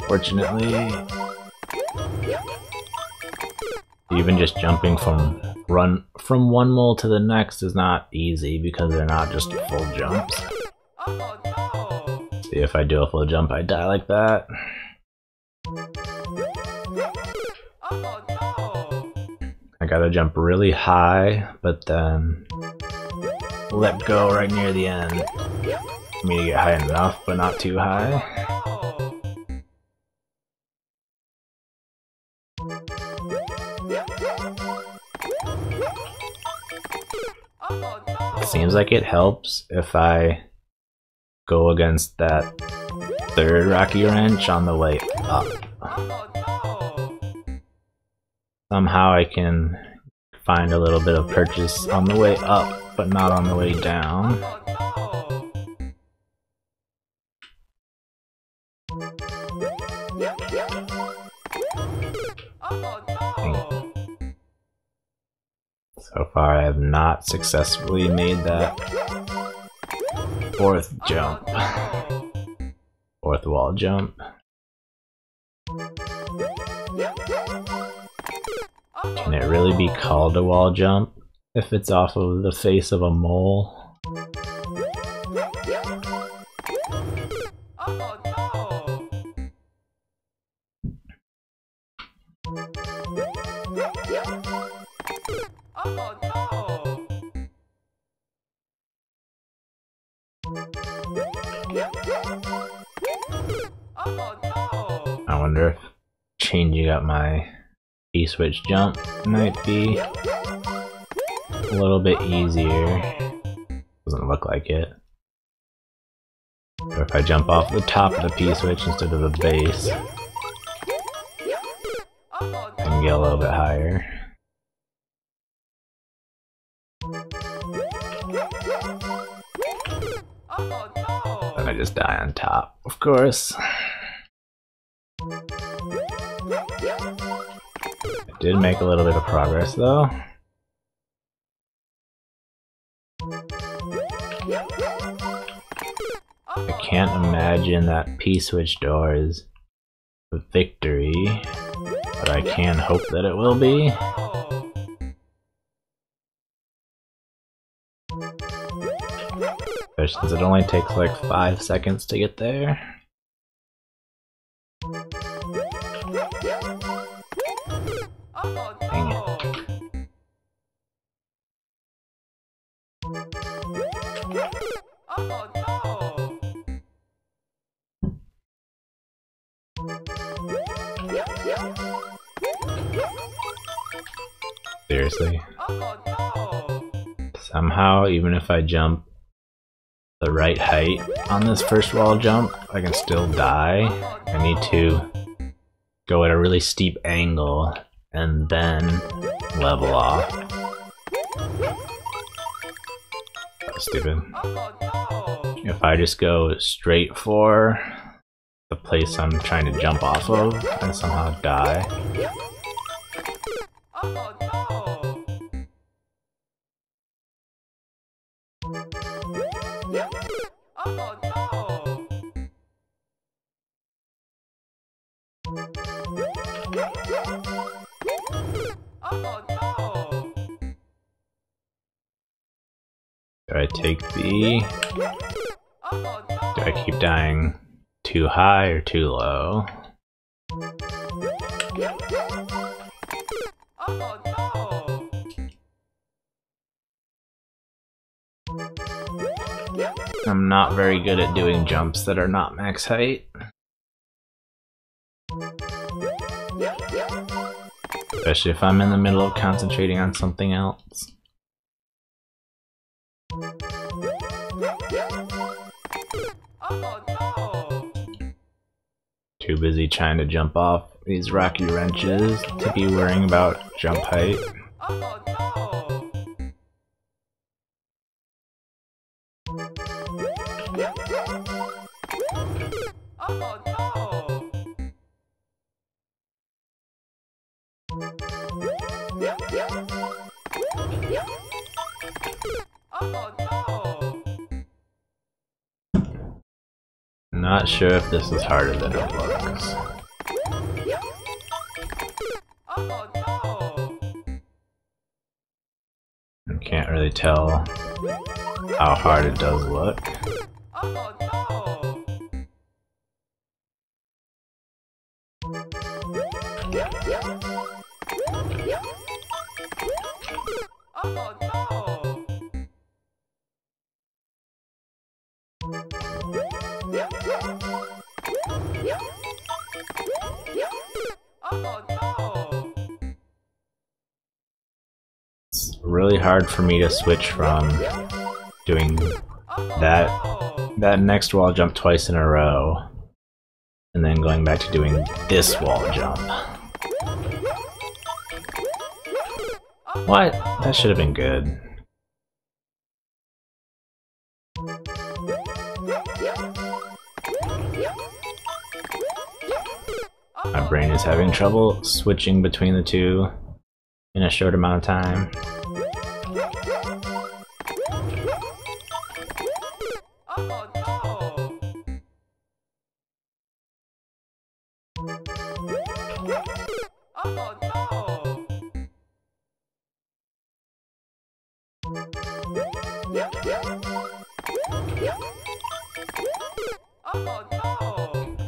Speaker 1: Fortunately, even just jumping from one mole to the next is not easy because they're not just full jumps.
Speaker 2: Oh no!
Speaker 1: See, if I do a full jump, I die like that.
Speaker 2: Oh no!
Speaker 1: I gotta jump really high, but then let go right near the end for me to get high enough, but not too high.
Speaker 2: Oh no!
Speaker 1: It seems like it helps if I go against that third rocky wrench on the way up.
Speaker 2: Oh no!
Speaker 1: Somehow I can find a little bit of purchase on the way up, but not on the way down.
Speaker 2: Oh no!
Speaker 1: So far I have not successfully made that fourth jump. Fourth wall jump. Can it really be called a wall jump if it's off of the face of a mole?
Speaker 2: Oh no! Oh no! Oh no!
Speaker 1: I wonder if changing up my P-switch jump might be a little bit easier. Doesn't look like it. Or if I jump off the top of the P-switch instead of the base, I can get a little bit higher. Then I just die on top, of course. I did make a little bit of progress though. I can't imagine that P-switch door is a victory, but I can hope that it will be. Since it only takes like 5 seconds to get there. Dang it. Seriously? Somehow, even if I jump the right height on this first wall jump, I can still die. I need to go at a really steep angle and then level off. That's stupid. If I just go straight for the place I'm trying to jump off of and somehow die. Do I take B? Do I keep dying too high or too low? I'm not very good at doing jumps that are not max height. Especially if I'm in the middle of concentrating on something else. Too busy trying to jump off these rocky wrenches to be worrying about jump height. Not sure if this is harder than it looks. I can't really tell how hard it does look. It's really hard for me to switch from doing that next wall jump twice in a row and then going back to doing this wall jump. What? That should have been good. My brain is having trouble switching between the two in a short amount of time.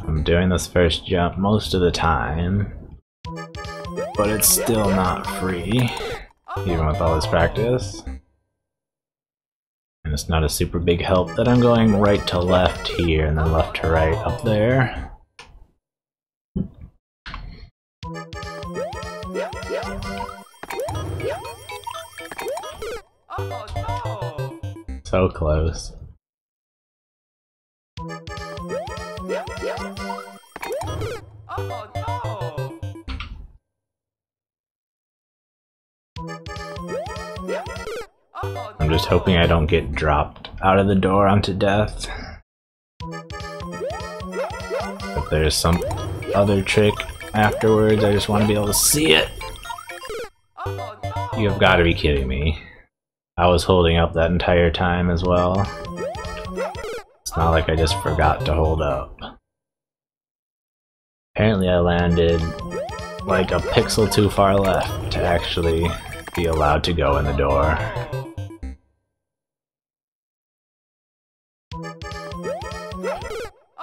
Speaker 1: I'm doing this first jump most of the time, but it's still not free, even with all this practice. And it's not a super big help that I'm going right to left here and then left to right up there. So close.
Speaker 2: Oh no! Oh
Speaker 1: I'm just hoping I don't get dropped out of the door onto death. If there's some other trick afterwards, I just want to be able to see it.
Speaker 2: Oh no!
Speaker 1: You have got to be kidding me. I was holding up that entire time as well. It's not like I just forgot to hold up. Apparently I landed like a pixel too far left to actually be allowed to go in the door.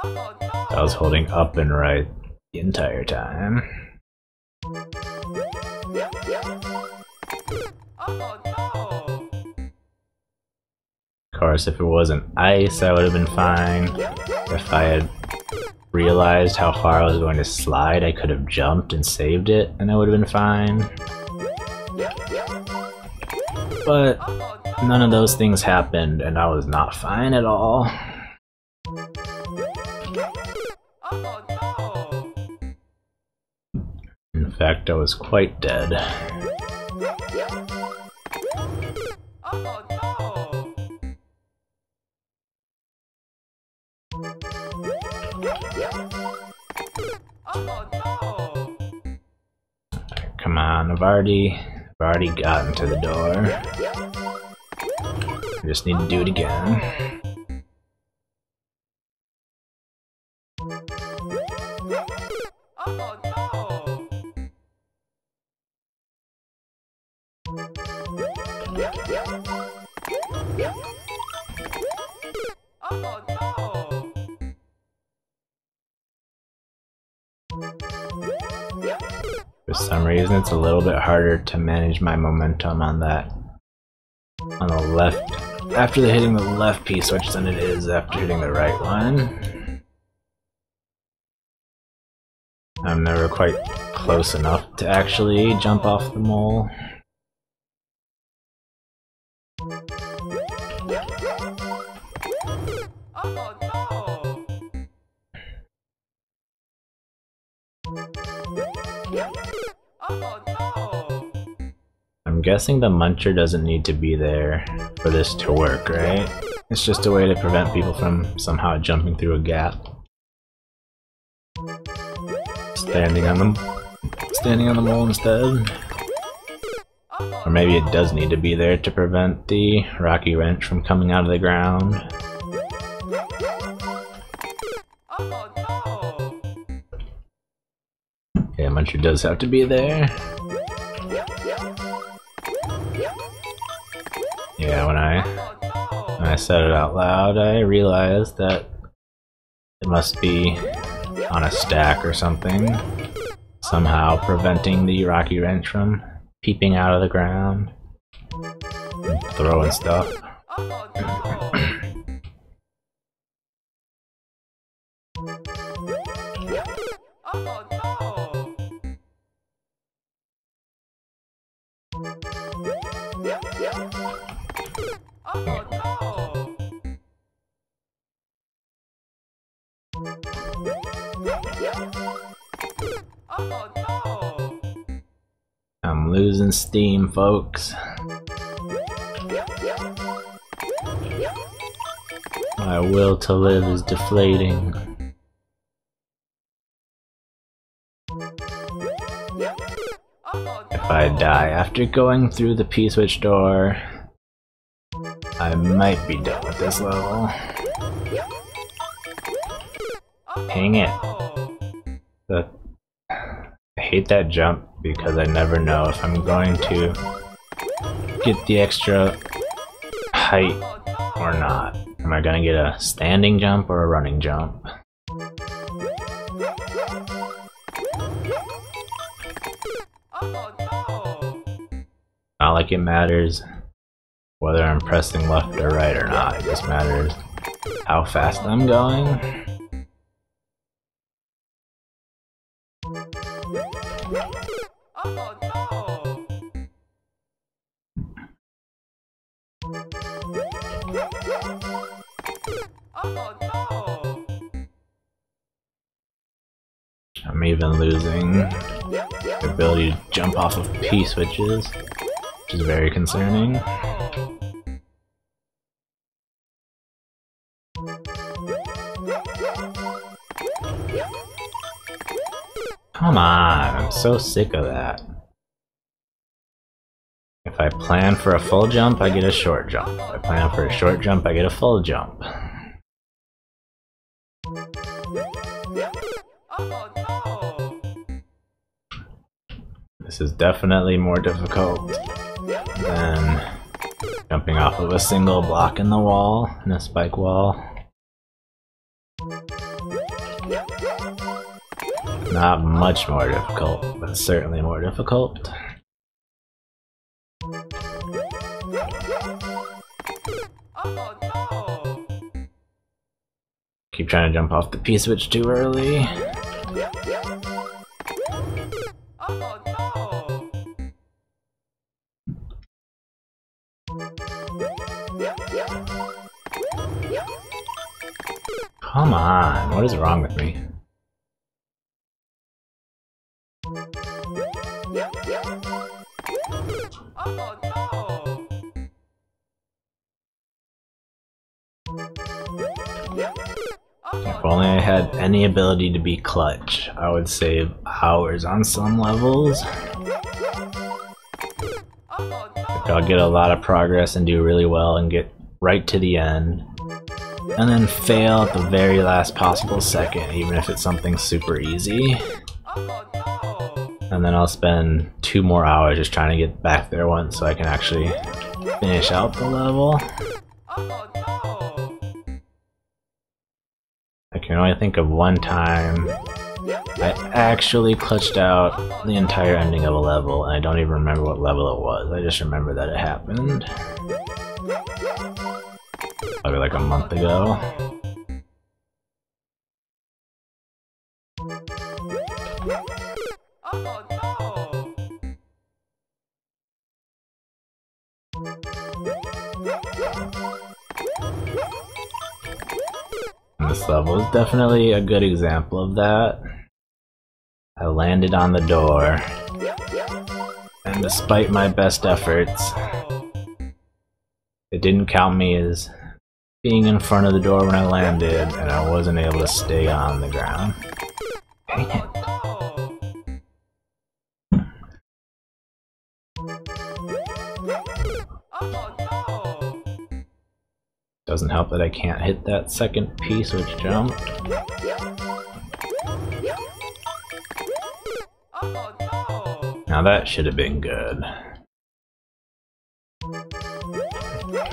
Speaker 2: Oh no!
Speaker 1: I was holding up and right the entire time.
Speaker 2: Oh no!
Speaker 1: Of course, if it wasn't ice, I would have been fine. If I had realized how far I was going to slide, I could have jumped and saved it, and I would have been fine. But none of those things happened, and I was not fine at all.
Speaker 2: Oh no!
Speaker 1: In fact, I was quite dead.
Speaker 2: Oh no! Oh no!
Speaker 1: Come on, I've already gotten to the door. I just need to do it again.
Speaker 2: Oh no! Oh no!
Speaker 1: For some reason, it's a little bit harder to manage my momentum on that. On the left, after hitting the left P-switch than it is after hitting the right one. I'm never quite close enough to actually jump off the mole.
Speaker 2: Oh no! Oh no!
Speaker 1: I'm guessing the muncher doesn't need to be there for this to work, right? It's just a way to prevent people from somehow jumping through a gap. Standing on the mole instead. Or maybe it does need to be there to prevent the rocky wrench from coming out of the ground.
Speaker 2: Oh no!
Speaker 1: Yeah, muncher does have to be there. Yeah, when I said it out loud, I realized that it must be on a stack or something, somehow preventing the rocky wrench from peeping out of the ground and throwing stuff.
Speaker 2: Oh no! Oh no! Oh no! Oh no!
Speaker 1: I'm losing steam, folks. My will to live is deflating. If I die after going through the P-switch door, I might be done with this level. Hang it. I hate that jump because I never know if I'm going to get the extra height or not. Am I gonna get a standing jump or a running jump? Not like it matters whether I'm pressing left or right or not, it just matters how fast I'm going. I'm even losing the ability to jump off of P-switches, which is very concerning. Come on, I'm so sick of that. If I plan for a full jump, I get a short jump. If I plan for a short jump, I get a full jump.
Speaker 2: Oh no!
Speaker 1: This is definitely more difficult than jumping off of a single block in the wall, in a spike wall. Not much more difficult, but certainly more difficult.
Speaker 2: Oh no!
Speaker 1: Keep trying to jump off the P-switch too early.
Speaker 2: Oh no!
Speaker 1: Come on, what is wrong with me?
Speaker 2: Oh no!
Speaker 1: If only I had any ability to be clutch, I would save hours on some levels. Like I'll get a lot of progress and do really well and get right to the end, and then fail at the very last possible second, even if it's something super easy. And then I'll spend 2 more hours just trying to get back there once so I can actually finish out the level. I can only think of one time I actually clutched out the entire ending of a level, and I don't even remember what level it was. I just remember that it happened. Probably like a month ago. And this level is definitely a good example of that. I landed on the door, and despite my best efforts, it didn't count me as being in front of the door when I landed, and I wasn't able to stay on the ground. Dang it. Doesn't help that I can't hit that second P-switch jump. Now that should have been good.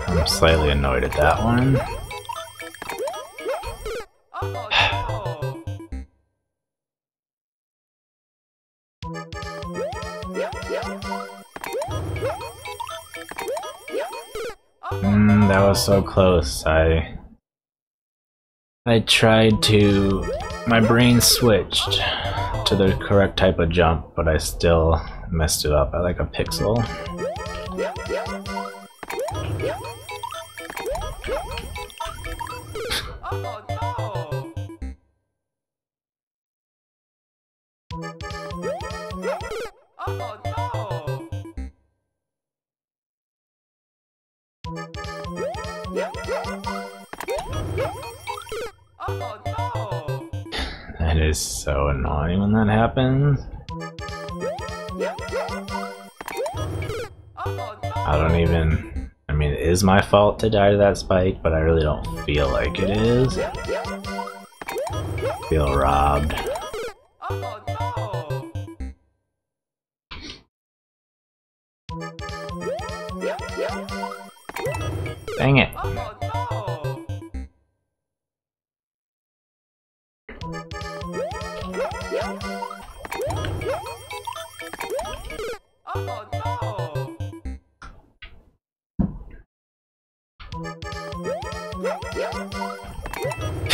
Speaker 1: I'm slightly annoyed at that one. That was so close. I tried to... My brain switched to the correct type of jump, but I still messed it up by like a pixel. That is so annoying when that happens. I don't even... I mean, it is my fault to die to that spike, but I really don't feel like it is. I feel robbed. Dang it.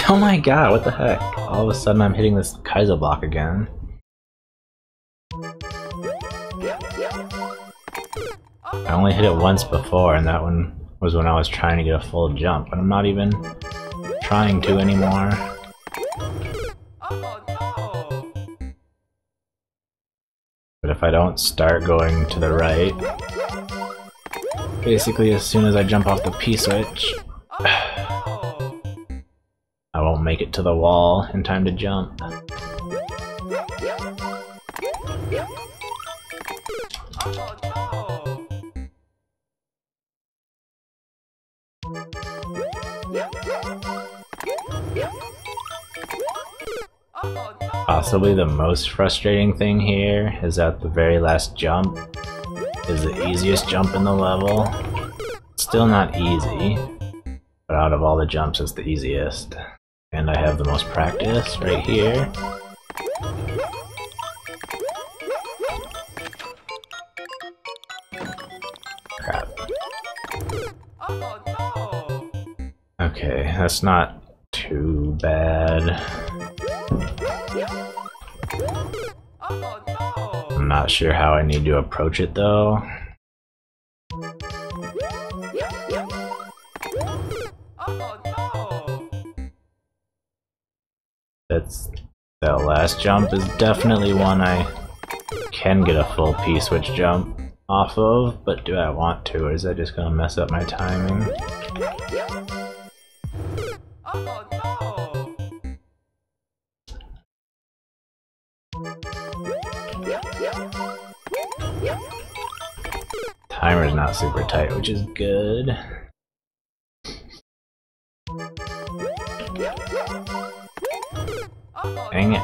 Speaker 1: Oh my god, what the heck? All of a sudden I'm hitting this Kaizo block again. I only hit it once before, and that one was when I was trying to get a full jump, but I'm not even trying to anymore. if I don't start going to the right, basically as soon as I jump off the P-switch, I won't make it to the wall in time to jump. Possibly the most frustrating thing here is that the very last jump is the easiest jump in the level. Still not easy, but out of all the jumps it's the easiest. And I have the most practice right here. Crap. Okay, that's not too bad. I'm not sure how I need to approach it though. That last jump is definitely one I can get a full P-switch jump off of, but do I want to, or is that just gonna mess up my timing? Timer's not super tight, which is good. Dang it.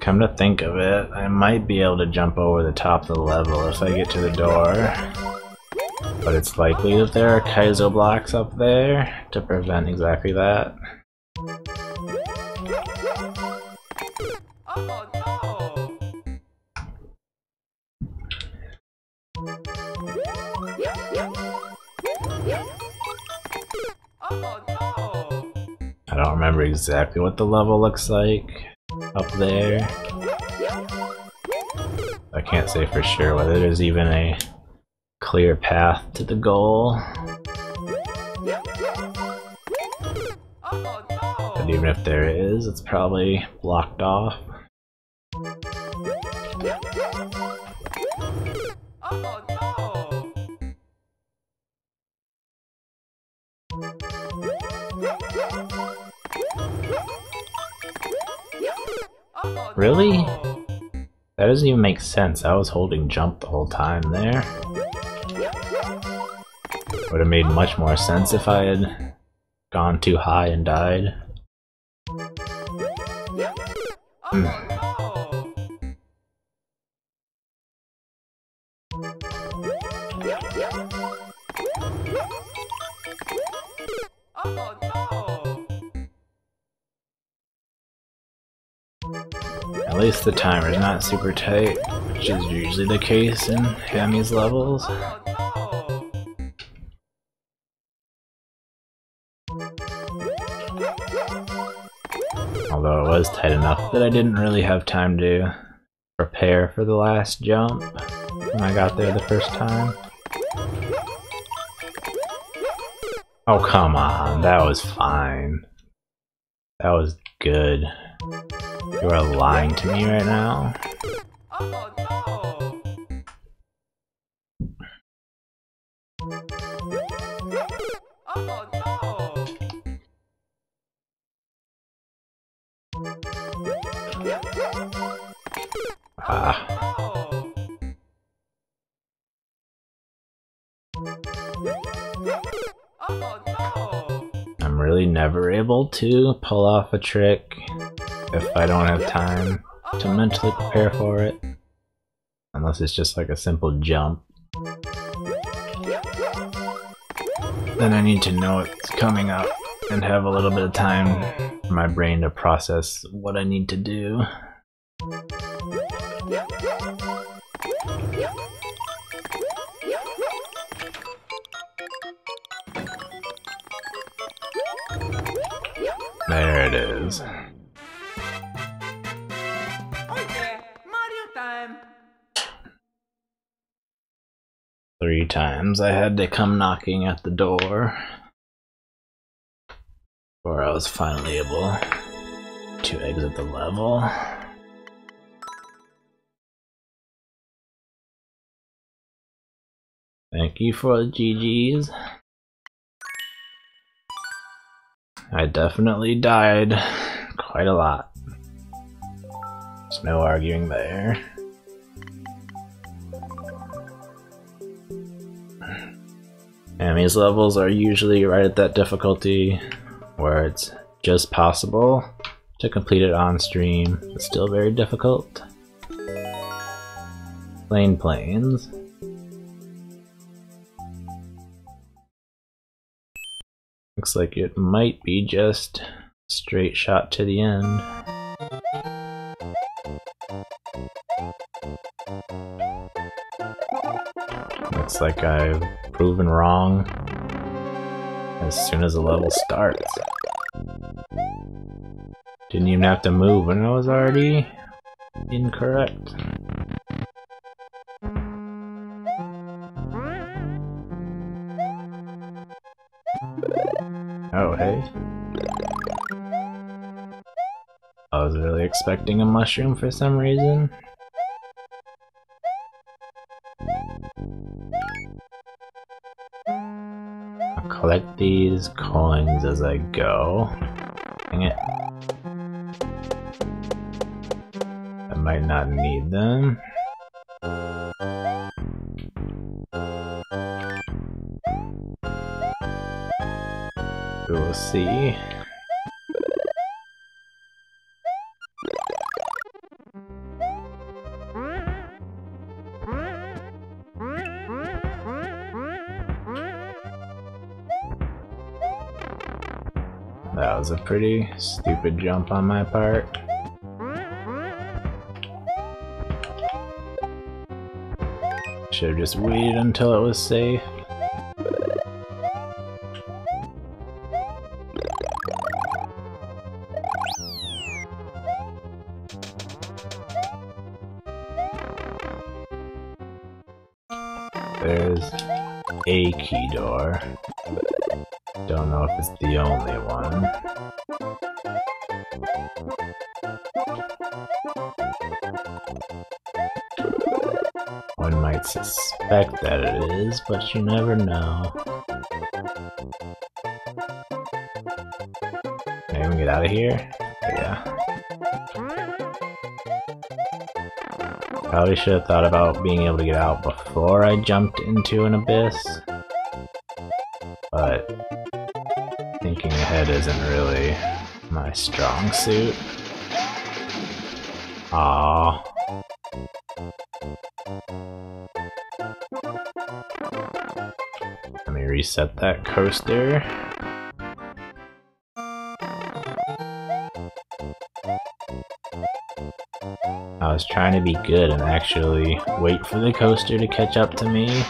Speaker 1: Come to think of it, I might be able to jump over the top of the level if I get to the door. But it's likely that there are Kaizo blocks up there to prevent exactly that. I don't remember exactly what the level looks like up there. I can't say for sure whether there's even a clear path to the goal. But even if there is, it's probably blocked off. Really? That doesn't even make sense. I was holding jump the whole time there. Would have made much more sense if I had gone too high and died. At least the timer's not super tight, which is usually the case in Hammy's levels. Although it was tight enough that I didn't really have time to prepare for the last jump when I got there the first time. Oh come on, that was fine. That was good. You are lying to me right now. I'm really never able to pull off a trick if I don't have time to mentally prepare for it. Unless it's just like a simple jump. Then I need to know it's coming up and have a little bit of time for my brain to process what I need to do. There it is.
Speaker 2: Okay, Mario time.
Speaker 1: 3 times I had to come knocking at the door before I was finally able to exit the level. Thank you for the GGs. I definitely died quite a lot. There's no arguing there. And these levels are usually right at that difficulty where it's just possible to complete it on stream, but still very difficult. Plain Plains. Looks like it might be just a straight shot to the end. Looks like I've proven wrong as soon as the level starts. Didn't even have to move when I was already incorrect. Oh, hey. I was really expecting a mushroom for some reason. I'll collect these coins as I go. Dang it. I might not need them. We'll see. That was a pretty stupid jump on my part. Should have just waited until it was safe. There's a key door. Don't know if it's the only one. One might suspect that it is, but you never know. Can I even get out of here? Yeah. Probably should have thought about being able to get out before I jumped into an abyss, but thinking ahead isn't really my strong suit. Aww. Let me reset that coaster. I was trying to be good and actually wait for the coaster to catch up to me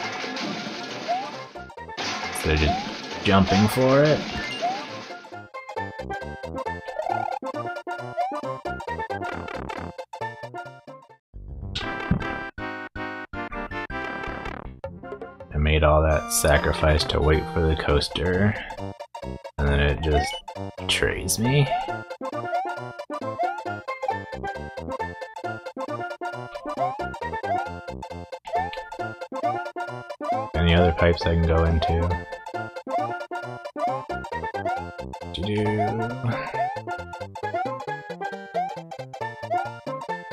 Speaker 1: instead of just jumping for it. I made all that sacrifice to wait for the coaster, and then it just betrays me. Any other pipes I can go into?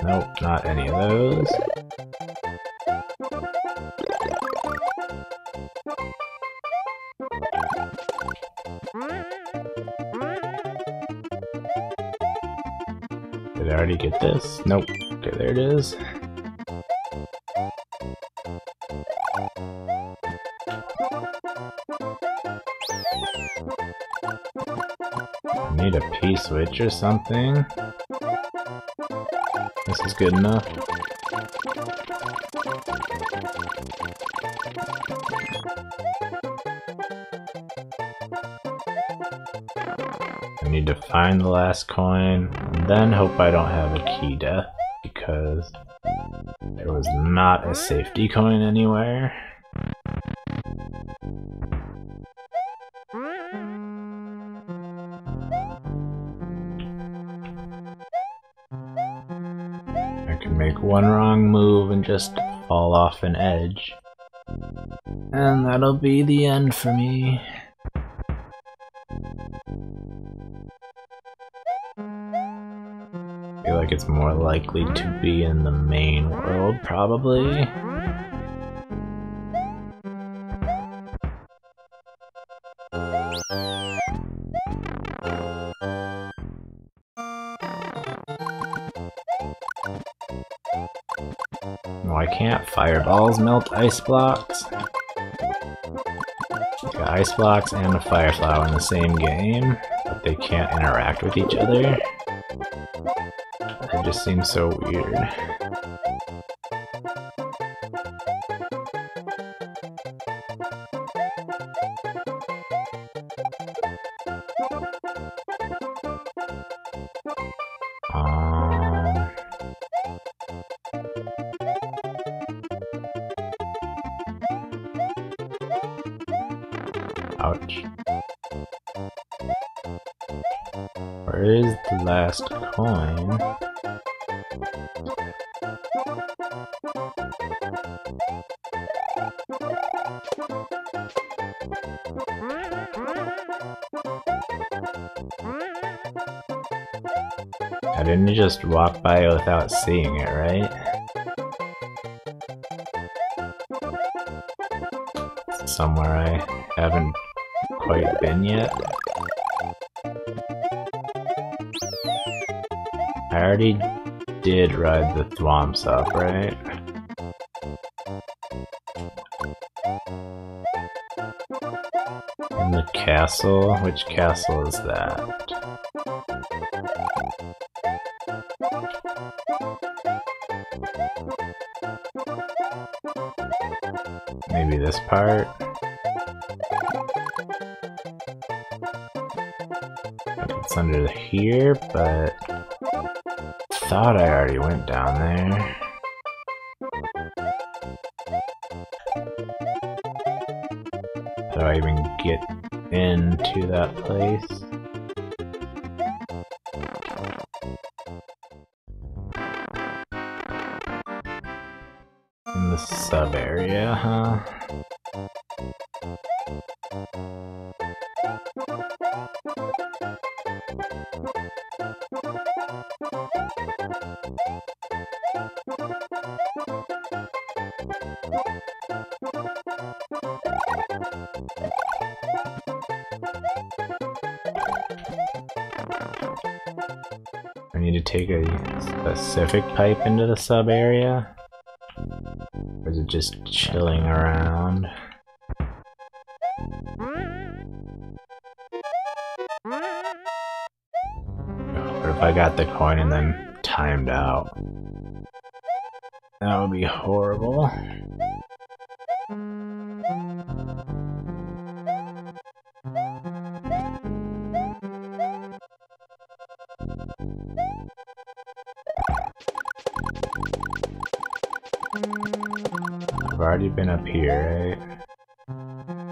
Speaker 1: Nope, not any of those. Did I already get this? Nope. Okay, there it is. I need a P-switch or something. This is good enough. I need to find the last coin, and then hope I don't have a key death, because there was not a safety coin anywhere. can make one wrong move and just fall off an edge. And that'll be the end for me. I feel like it's more likely to be in the main world, probably. Why can't fireballs melt ice blocks? Got ice blocks and a fire flower in the same game, but they can't interact with each other. It just seems so weird. Ouch. Where is the last coin? I didn't just walk by without seeing it, right? It's somewhere I haven't quite been yet. I already did ride the thwomps up, right? In the castle? Which castle is that? Maybe this part? It's under here, but I thought I already went down there. How do I even get into that place? In the sub area, huh? I need to take a specific pipe into the sub area? Or is it just chilling around? What if I got the coin and then timed out? That would be horrible. I've already been up here, right?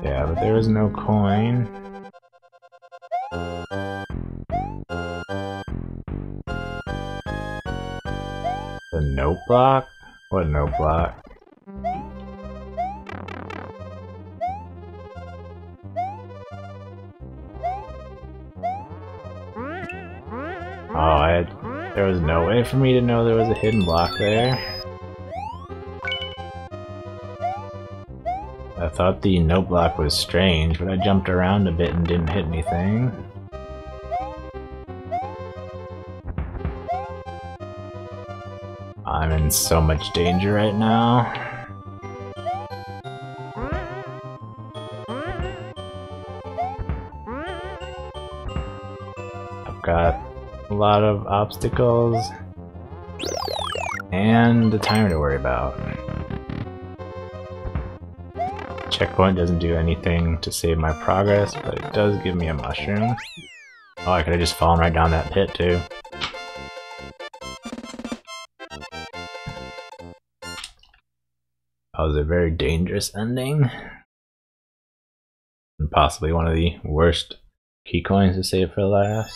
Speaker 1: Yeah, but there was no coin. The note block? What note block? Oh, there was no way for me to know there was a hidden block there. I thought the note block was strange, but I jumped around a bit and didn't hit anything. I'm in so much danger right now. I've got a lot of obstacles and the timer to worry about. Checkpoint doesn't do anything to save my progress, but it does give me a mushroom. Oh, I could have just fallen right down that pit too. That was a very dangerous ending. And possibly one of the worst key coins to save for last.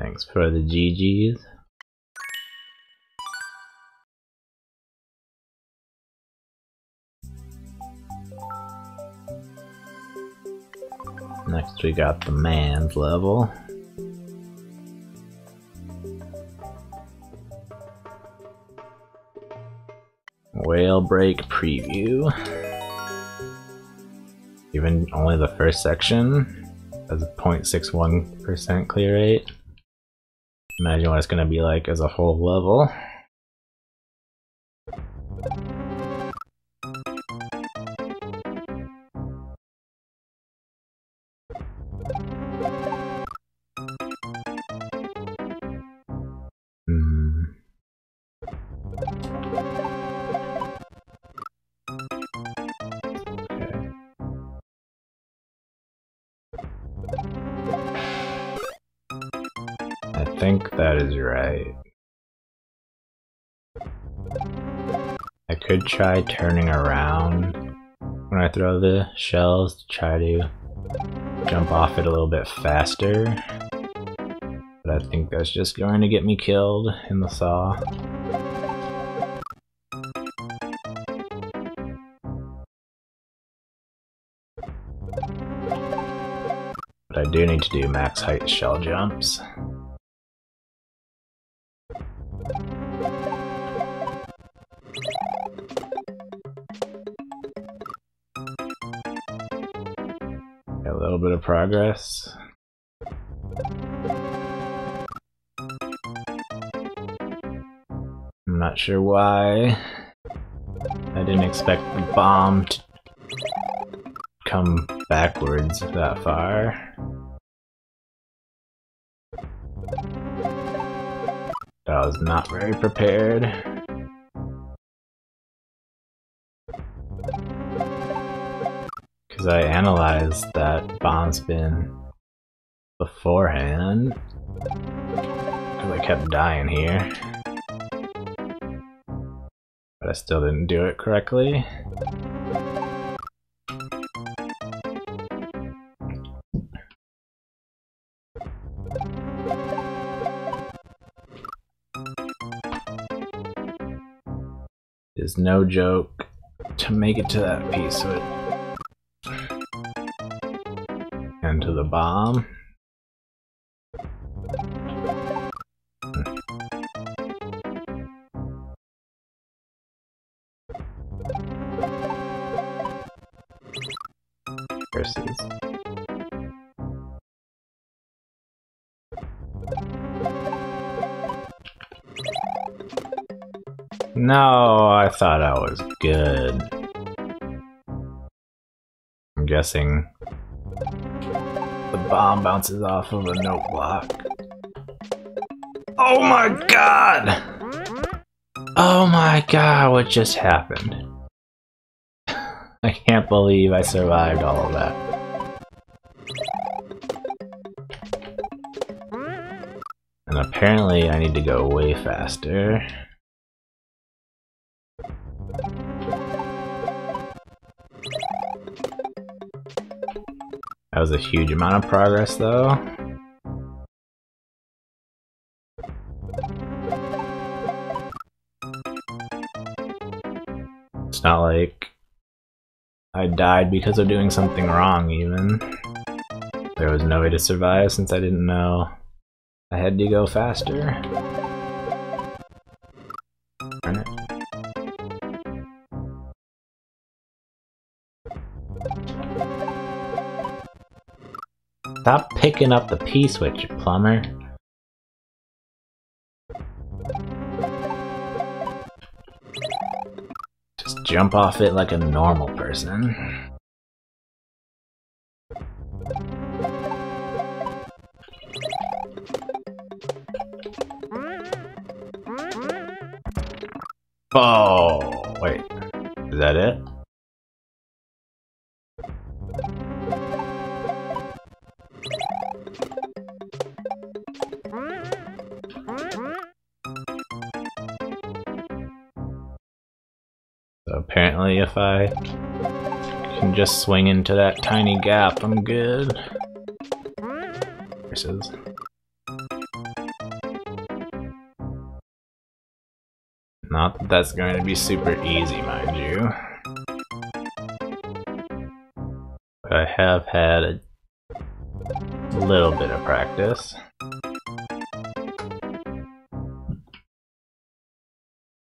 Speaker 1: Thanks for the GGs. Next we got the man's level. Whale break preview. Even only the first section has a 0.61% clear rate. Imagine what it's gonna be like as a whole level. I think that is right. I could try turning around when I throw the shells to try to jump off it a little bit faster, but I think that's just going to get me killed in the saw. But I do need to do max height shell jumps. A little bit of progress. I'm not sure why. I didn't expect the bomb to come backwards that far. I was not very prepared. Because I analyzed that bomb spin beforehand. Because I kept dying here. But I still didn't do it correctly. It's no joke to make it to that piece with and to the bomb. Versus. No, I thought I was good. I'm guessing the bomb bounces off of a note block. Oh my god! Oh my god, what just happened? I can't believe I survived all of that. And apparently I need to go way faster. That was a huge amount of progress though. It's not like I died because of doing something wrong even. There was no way to survive since I didn't know I had to go faster. Darn it. Stop picking up the P-switch, you plumber. Just jump off it like a normal person. Oh, wait. Is that it? So apparently if I can just swing into that tiny gap, I'm good. Versus. Not that that's going to be super easy, mind you. But I have had a little bit of practice.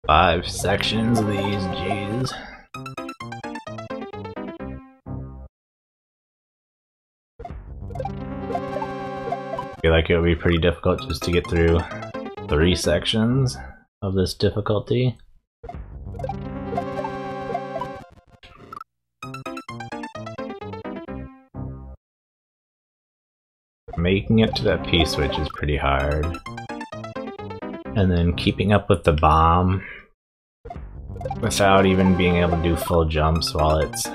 Speaker 1: 5 sections of these, jeez. I feel like it would be pretty difficult just to get through 3 sections of this difficulty. Making it to that P-switch is pretty hard. And then keeping up with the bomb without even being able to do full jumps while it's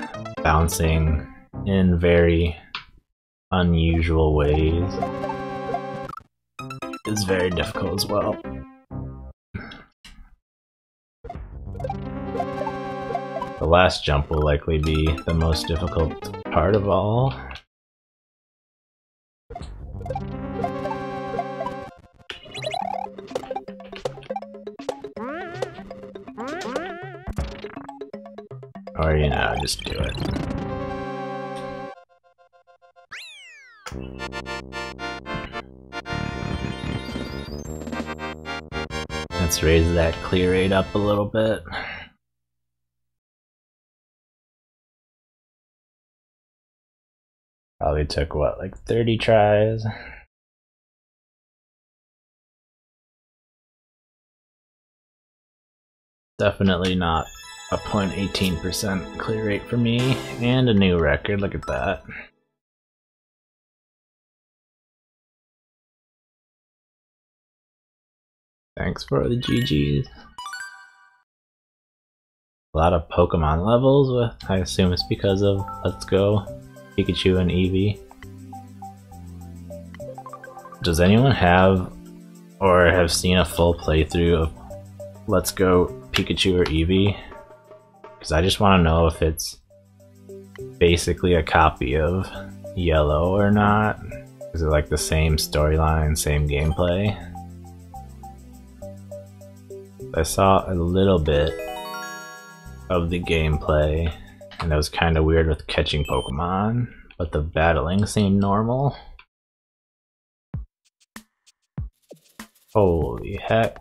Speaker 1: bouncing in very unusual ways is very difficult as well. The last jump will likely be the most difficult part of all. Or, you know, just do it. Let's raise that clear rate up a little bit. Probably took, what, like 30 tries? Definitely not a 0.18% clear rate for me, and a new record, look at that. Thanks for the GGs. A lot of Pokemon levels with, I assume it's because of Let's Go, Pikachu and Eevee. Does anyone have or have seen a full playthrough of Let's Go Pikachu or Eevee? Because I just want to know if it's basically a copy of Yellow or not. Is it like the same storyline, same gameplay? I saw a little bit of the gameplay, and it was kind of weird with catching Pokemon, but the battling seemed normal. Holy heck.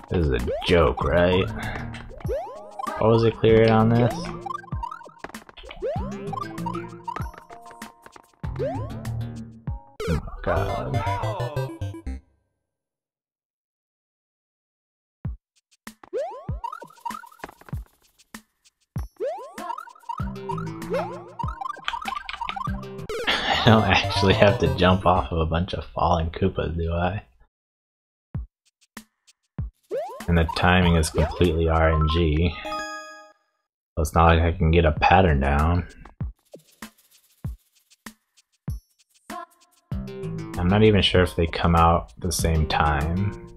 Speaker 1: This is a joke, right? What was it cleared on this? Oh my god. I don't actually have to jump off of a bunch of falling Koopas, do I? And the timing is completely RNG. So it's not like I can get a pattern down. I'm not even sure if they come out at the same time.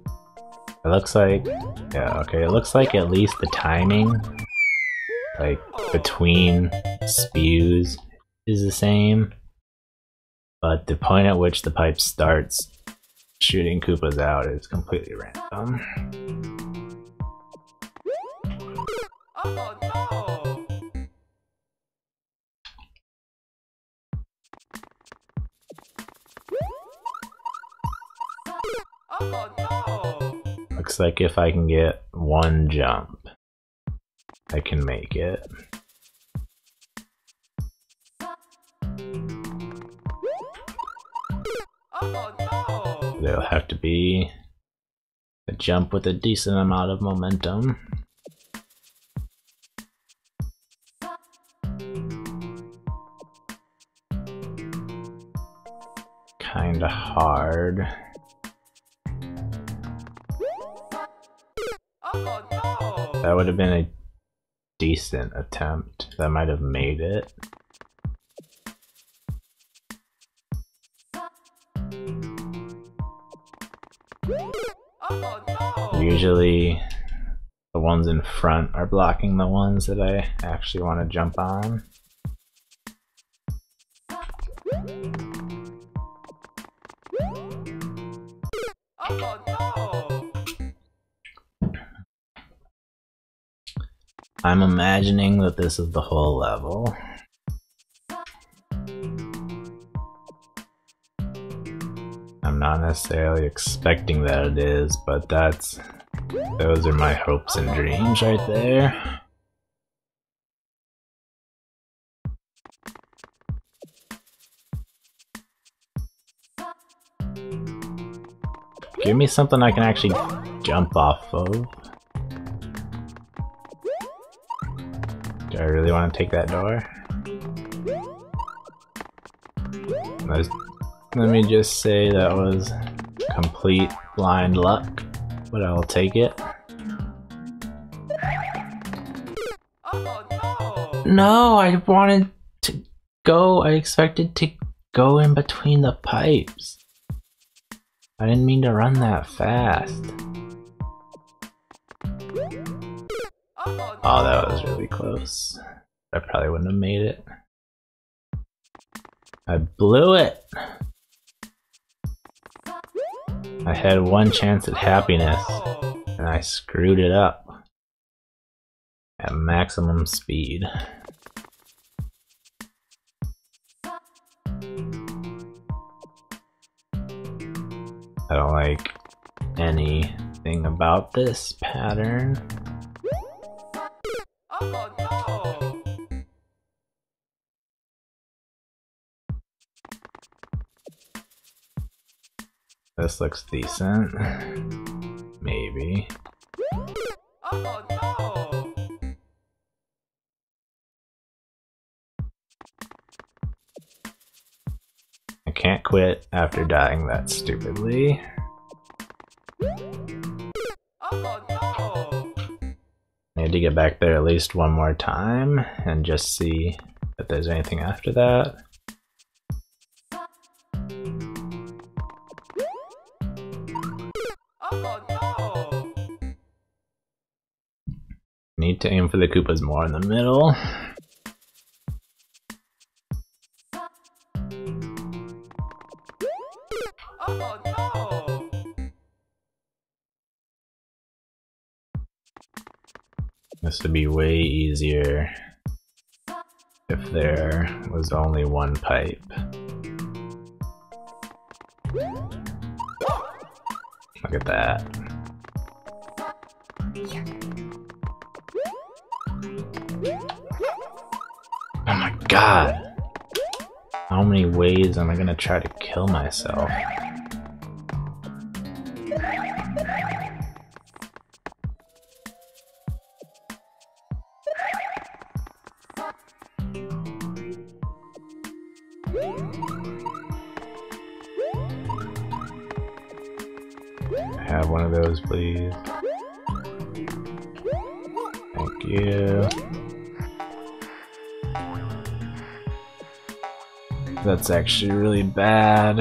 Speaker 1: It looks like, yeah, okay, it looks like at least the timing, like between spews, is the same. But the point at which the pipe starts shooting Koopas out is completely random.
Speaker 2: Oh no! Oh no!
Speaker 1: Looks like if I can get one jump, I can make it.
Speaker 2: Oh no!
Speaker 1: There'll have to be a jump with a decent amount of momentum. Kinda hard.
Speaker 2: Oh no!
Speaker 1: That would have been a decent attempt. That might have made it.
Speaker 2: Oh no!
Speaker 1: Usually the ones in front are blocking the ones that I actually want to jump on. I'm imagining that this is the whole level. I'm not necessarily expecting that it is, but those are my hopes and dreams right there. Give me something I can actually jump off of. Do I really want to take that door? Let me just say that was complete blind luck, but I'll take it.
Speaker 2: Oh no!
Speaker 1: No, I wanted to go. I expected to go in between the pipes. I didn't mean to run that fast. Oh, that was really close. I probably wouldn't have made it. I blew it! I had one chance at happiness, and I screwed it up. At maximum speed. I don't like anything about this pattern.
Speaker 2: Oh no!
Speaker 1: This looks decent. Maybe.
Speaker 2: Oh no!
Speaker 1: I can't quit after dying that stupidly.
Speaker 2: Oh no!
Speaker 1: I need to get back there at least one more time and just see if there's anything after that.
Speaker 2: Oh no!
Speaker 1: Need to aim for the Koopas more in the middle.
Speaker 2: Oh no!
Speaker 1: This would be way easier if there was only one pipe. Look at that. Oh my god! How many ways am I gonna try to kill myself? Have one of those, please. Thank you. That's actually really bad.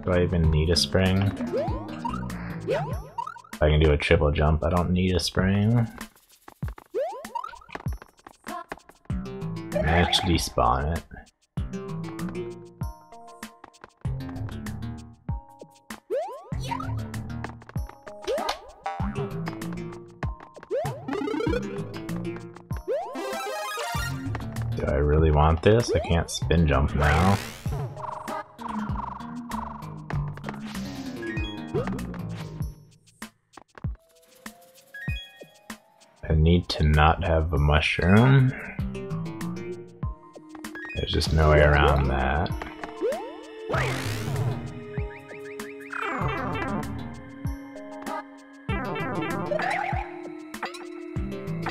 Speaker 1: Do I even need a spring? If I can do a triple jump, I don't need a spring. Managed to despawn it. Do I really want this? I can't spin jump now. I need to not have a mushroom. There's just no way around that.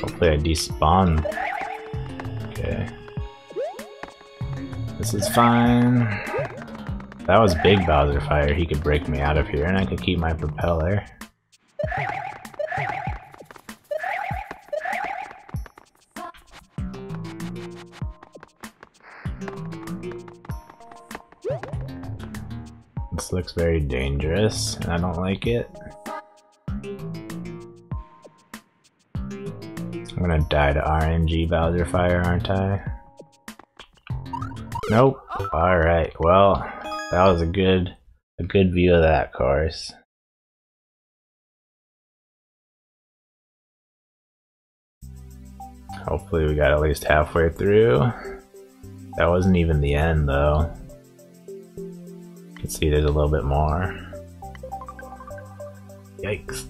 Speaker 1: Hopefully I despawn. Okay. This is fine. That was big Bowser Fire. He could break me out of here and I could keep my propeller. This looks very dangerous and I don't like it. I'm gonna die to RNG Bowser Fire, aren't I? Nope. Alright, well, that was a good view of that course. Hopefully we got at least halfway through. That wasn't even the end though. You can see there's a little bit more. Yikes.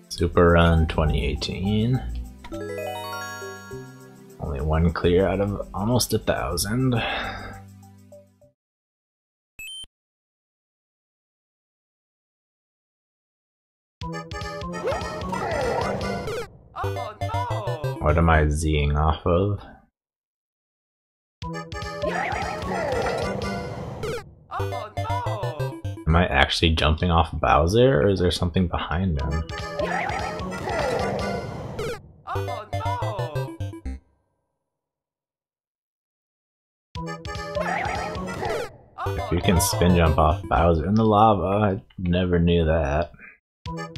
Speaker 1: Super Run 2018. Only one clear out of almost 1,000.
Speaker 2: Oh no!
Speaker 1: What am I Zing off of?
Speaker 2: Oh no!
Speaker 1: Am I actually jumping off Bowser, or is there something behind him?
Speaker 2: Oh no!
Speaker 1: If you can spin jump off Bowser in the lava, I never knew that.
Speaker 2: Oh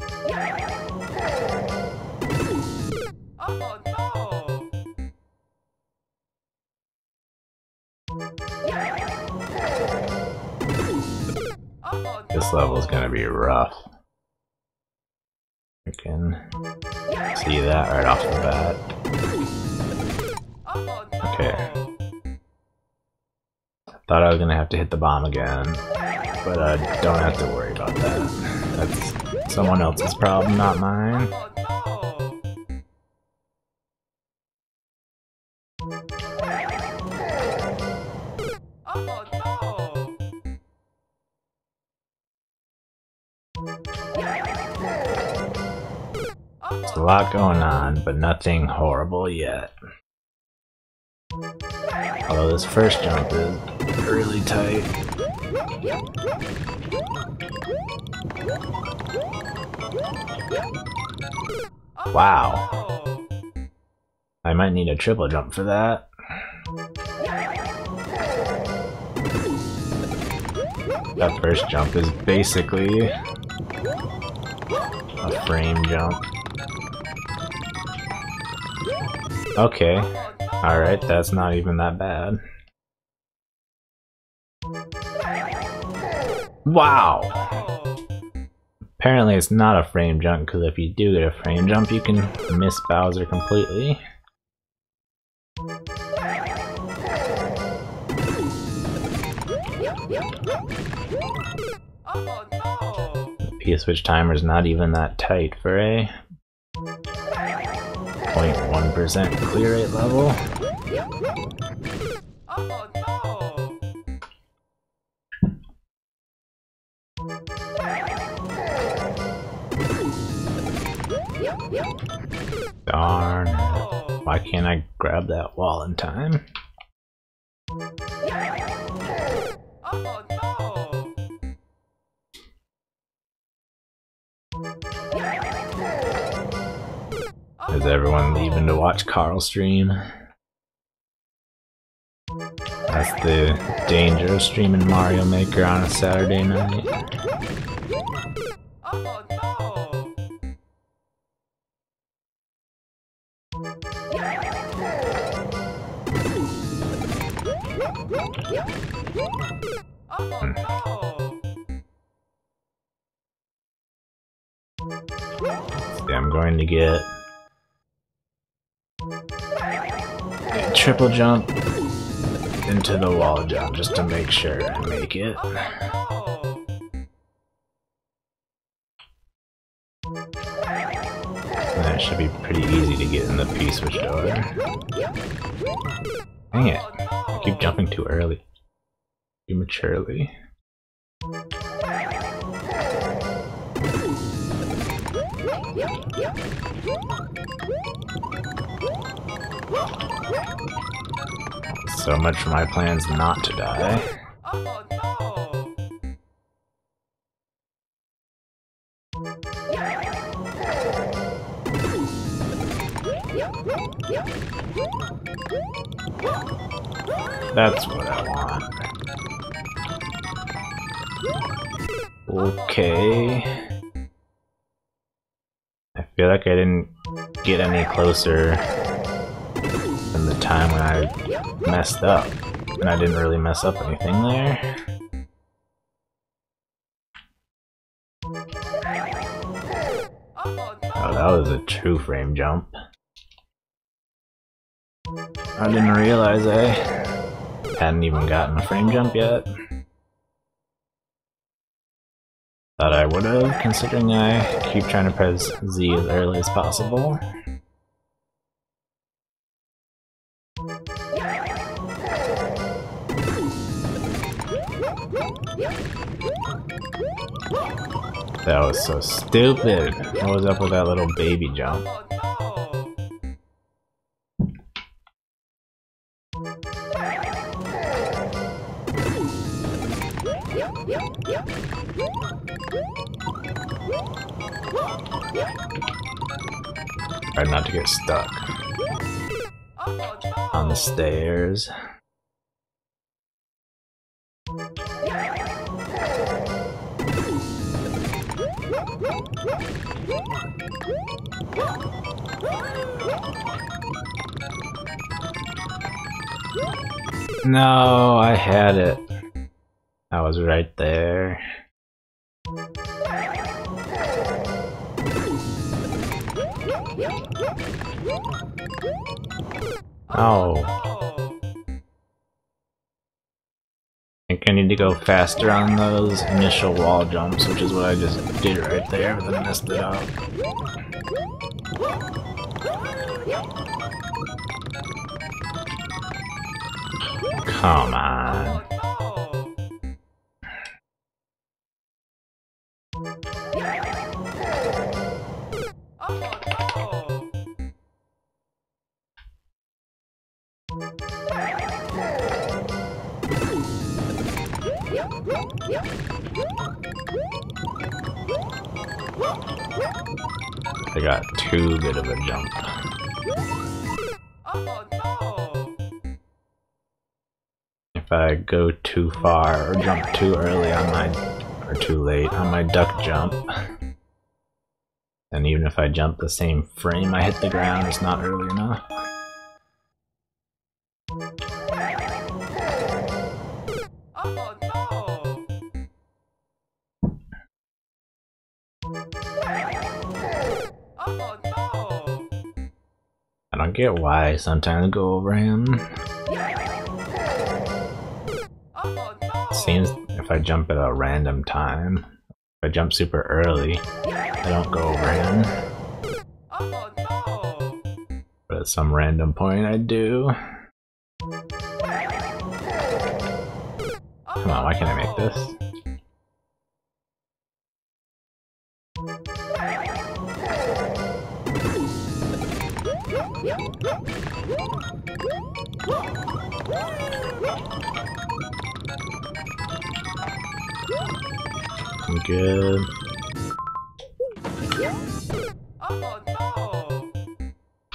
Speaker 2: no!
Speaker 1: This level is gonna be rough. You can see that right off the bat. Okay. Thought I was gonna have to hit the bomb again, but I don't have to worry about that. That's someone else's problem, not mine. There's a lot going on, but nothing horrible yet. Although this first jump is really tight. Wow. I might need a triple jump for that. That first jump is basically a frame jump. Okay. Alright, that's not even that bad. Wow! Apparently it's not a frame jump, because if you do get a frame jump, you can miss Bowser completely. The P-switch timer is not even that tight for a 0.1% clear rate level. Darn it. Why can't I grab that wall in time? Is everyone leaving to watch Carl stream? That's the danger of streaming Mario Maker on a Saturday night. See, I'm going to get a triple jump into the wall jump just to make sure I make it. That should be pretty easy to get in the P-switch door. Dang it, I keep jumping too early. Prematurely. So much for my plans not to die. That's what I want. Okay. I feel like I didn't get any closer than the time when I messed up. And I didn't really mess up anything there. was a true frame jump. I didn't realize I hadn't even gotten a frame jump yet. Thought I would have, considering I keep trying to press Z as early as possible. That was so stupid. What was up with that little baby jump? Try not to get stuck on the stairs. No, I had it. I was right there. Oh. I think I need to go faster on those initial wall jumps, which is what I just did right there, but then I messed it up. Come on. I got too good of a jump. If I go too far or jump too early on my, or too late on my duck jump, and even if I jump the same frame I hit the ground, it's not early enough. I don't get why I sometimes go over him. It seems if I jump at a random time, if I jump super early, I don't go over him. But at some random point I do. Come on, why can't I make this? I'm good.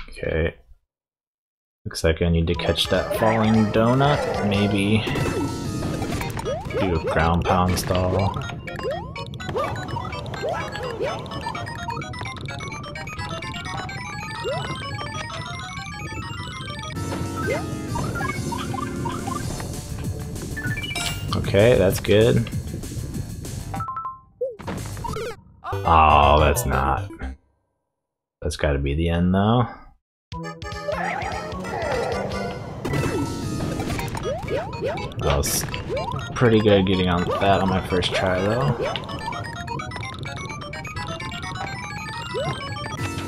Speaker 1: Okay. Looks like I need to catch that falling donut. Maybe do a ground pound stall. Okay, that's good. Oh, that's not. That's gotta be the end though. I was pretty good getting on that on my first try though.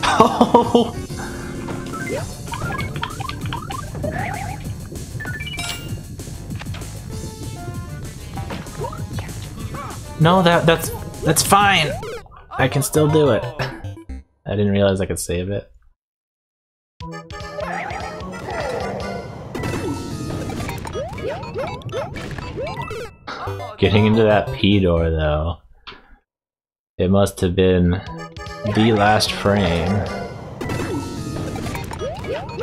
Speaker 1: Oh! No, that's fine. I can still do it. I didn't realize I could save it. Getting into that P door though, it must have been the last frame.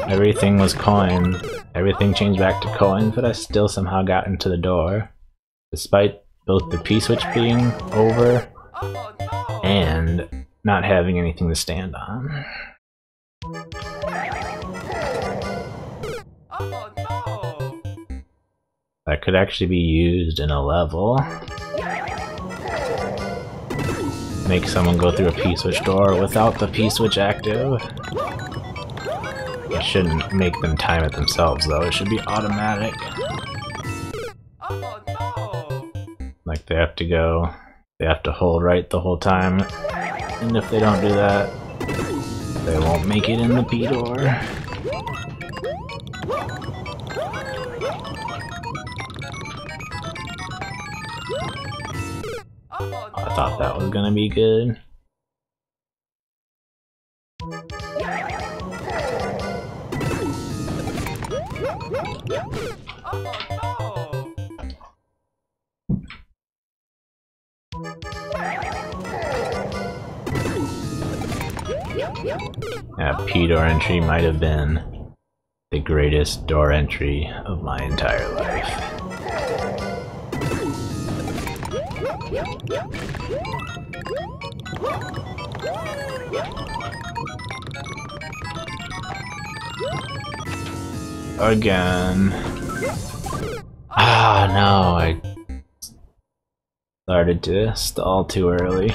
Speaker 1: Everything was coin. Everything changed back to coins, but I still somehow got into the door, despite both the P switch being over and not having anything to stand on. That could actually be used in a level. make someone go through a P-switch door without the P-switch active. It shouldn't make them time it themselves though, it should be automatic.
Speaker 2: Oh no!
Speaker 1: Like they have to hold right the whole time, and if they don't do that, they won't make it in the P door. I thought that was gonna be good. That P door entry might have been the greatest door entry of my entire life. Again. Ah, no, I started to stall too early.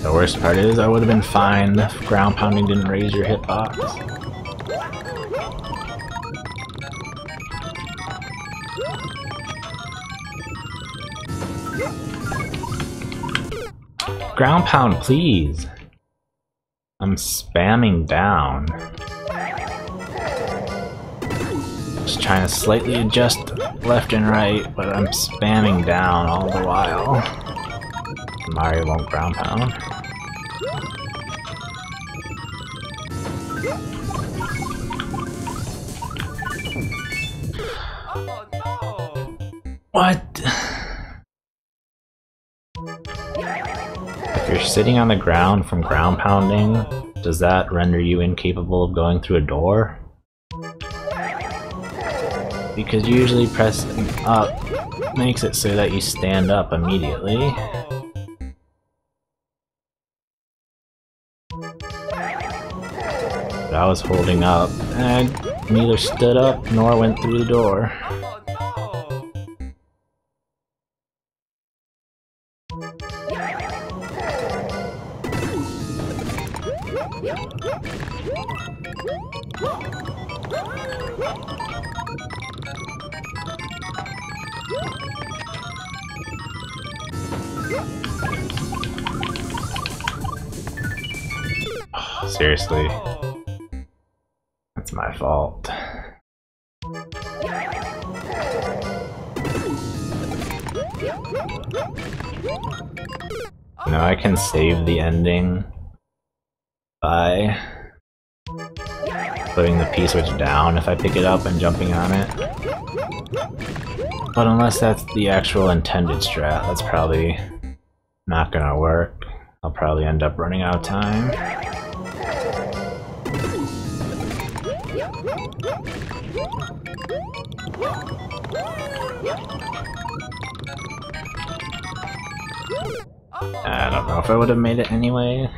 Speaker 1: The worst part is I would have been fine if ground pounding didn't raise your hitbox. Ground pound, please! I'm spamming down. Just trying to slightly adjust left and right, but I'm spamming down all the while. Mario won't ground pound.
Speaker 2: Oh no!
Speaker 1: What? If you're sitting on the ground from ground pounding, does that render you incapable of going through a door? Because usually pressing up makes it so that you stand up immediately. But I was holding up, and I neither stood up nor went through the door.
Speaker 2: Oh no!
Speaker 1: Seriously, that's my fault. You know, I can save the ending by putting the P-switch down if I pick it up and jumping on it. But unless that's the actual intended strat, that's probably not gonna work. I'll probably end up running out of time. I don't know if I would have made it anyway.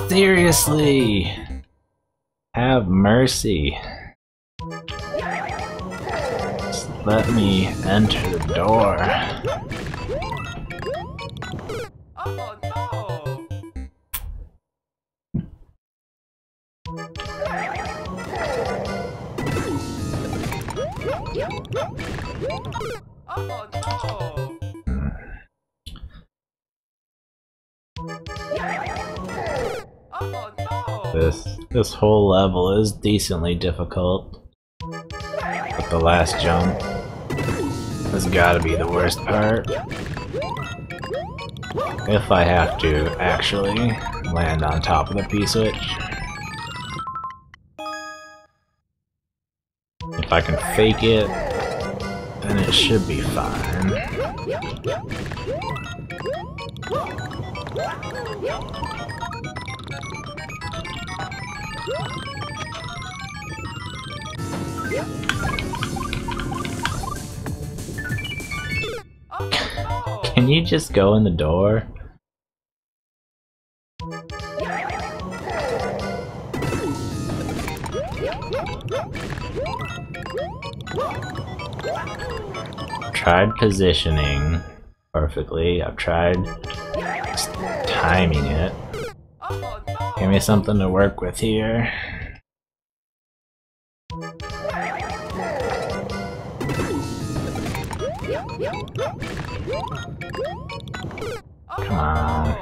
Speaker 1: Seriously! Have mercy. Just let me enter the door.
Speaker 2: Oh no! Oh no! Oh no!
Speaker 1: This whole level is decently difficult, but the last jump has gotta be the worst part. If I have to actually land on top of the P-switch. If I can fake it, then it should be fine. Can you just go in the door? Tried positioning perfectly. I've tried timing it. Give me something to work with here. Come on.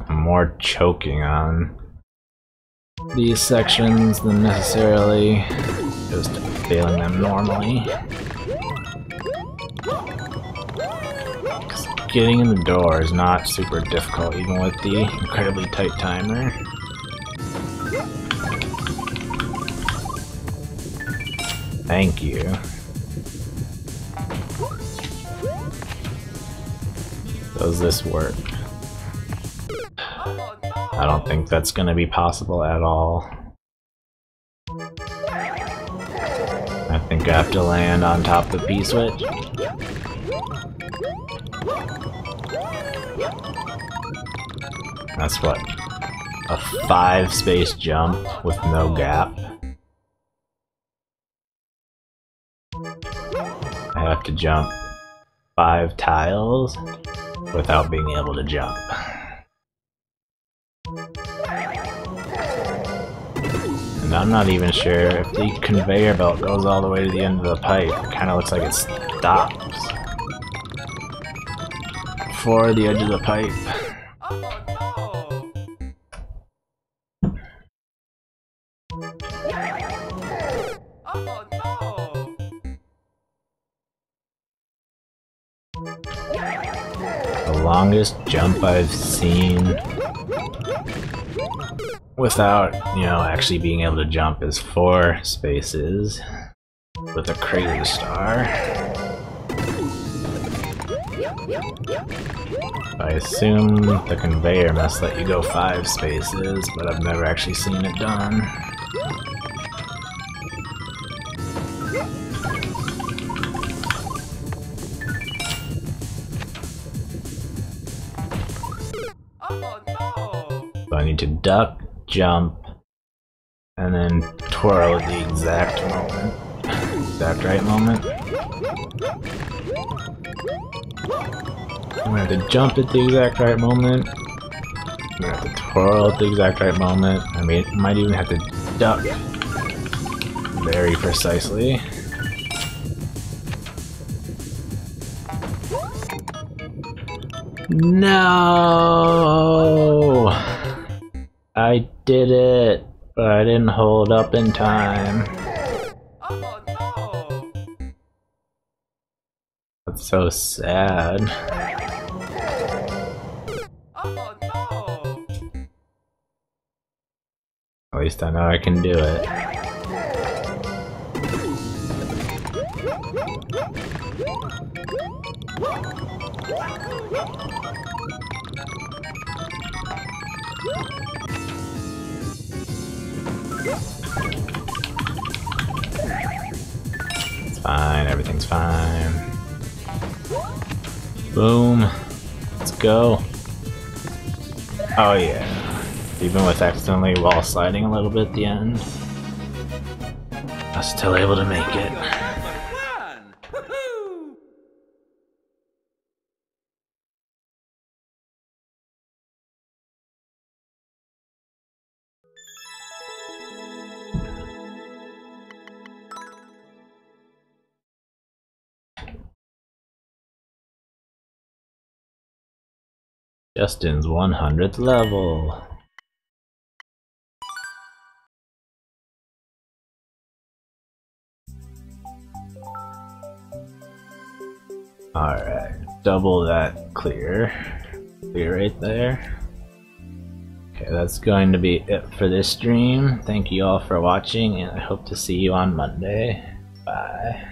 Speaker 1: I'm more choking on these sections than necessarily just failing them normally. 'Cause getting in the door is not super difficult, even with the incredibly tight timer. Thank you. Does this work? I don't think that's gonna be possible at all. I think I have to land on top of the P-switch. That's what? A 5-space jump with no gap. I have to jump 5 tiles without being able to jump. And I'm not even sure if the conveyor belt goes all the way to the end of the pipe. It kinda looks like it stops before the edge of the pipe. The longest jump I've seen without, you know, actually being able to jump is 4 spaces with a crazy star. I assume the conveyor must let you go 5 spaces, but I've never actually seen it done. So I need to duck, jump, and then twirl at the exact moment. Exact right moment. I'm gonna have to jump at the exact right moment. I'm gonna have to twirl at the exact right moment. I mean, I might even have to duck very precisely. No! I did it, but I didn't hold up in time. That's so sad. At least I know I can do it. It's fine, everything's fine. Boom. Let's go. Oh yeah. Even with accidentally wall sliding a little bit at the end, I was still able to make it. Justin's 100th level. Alright, double that clear. Clear right there. Okay, that's going to be it for this stream. Thank you all for watching, and I hope to see you on Monday. Bye.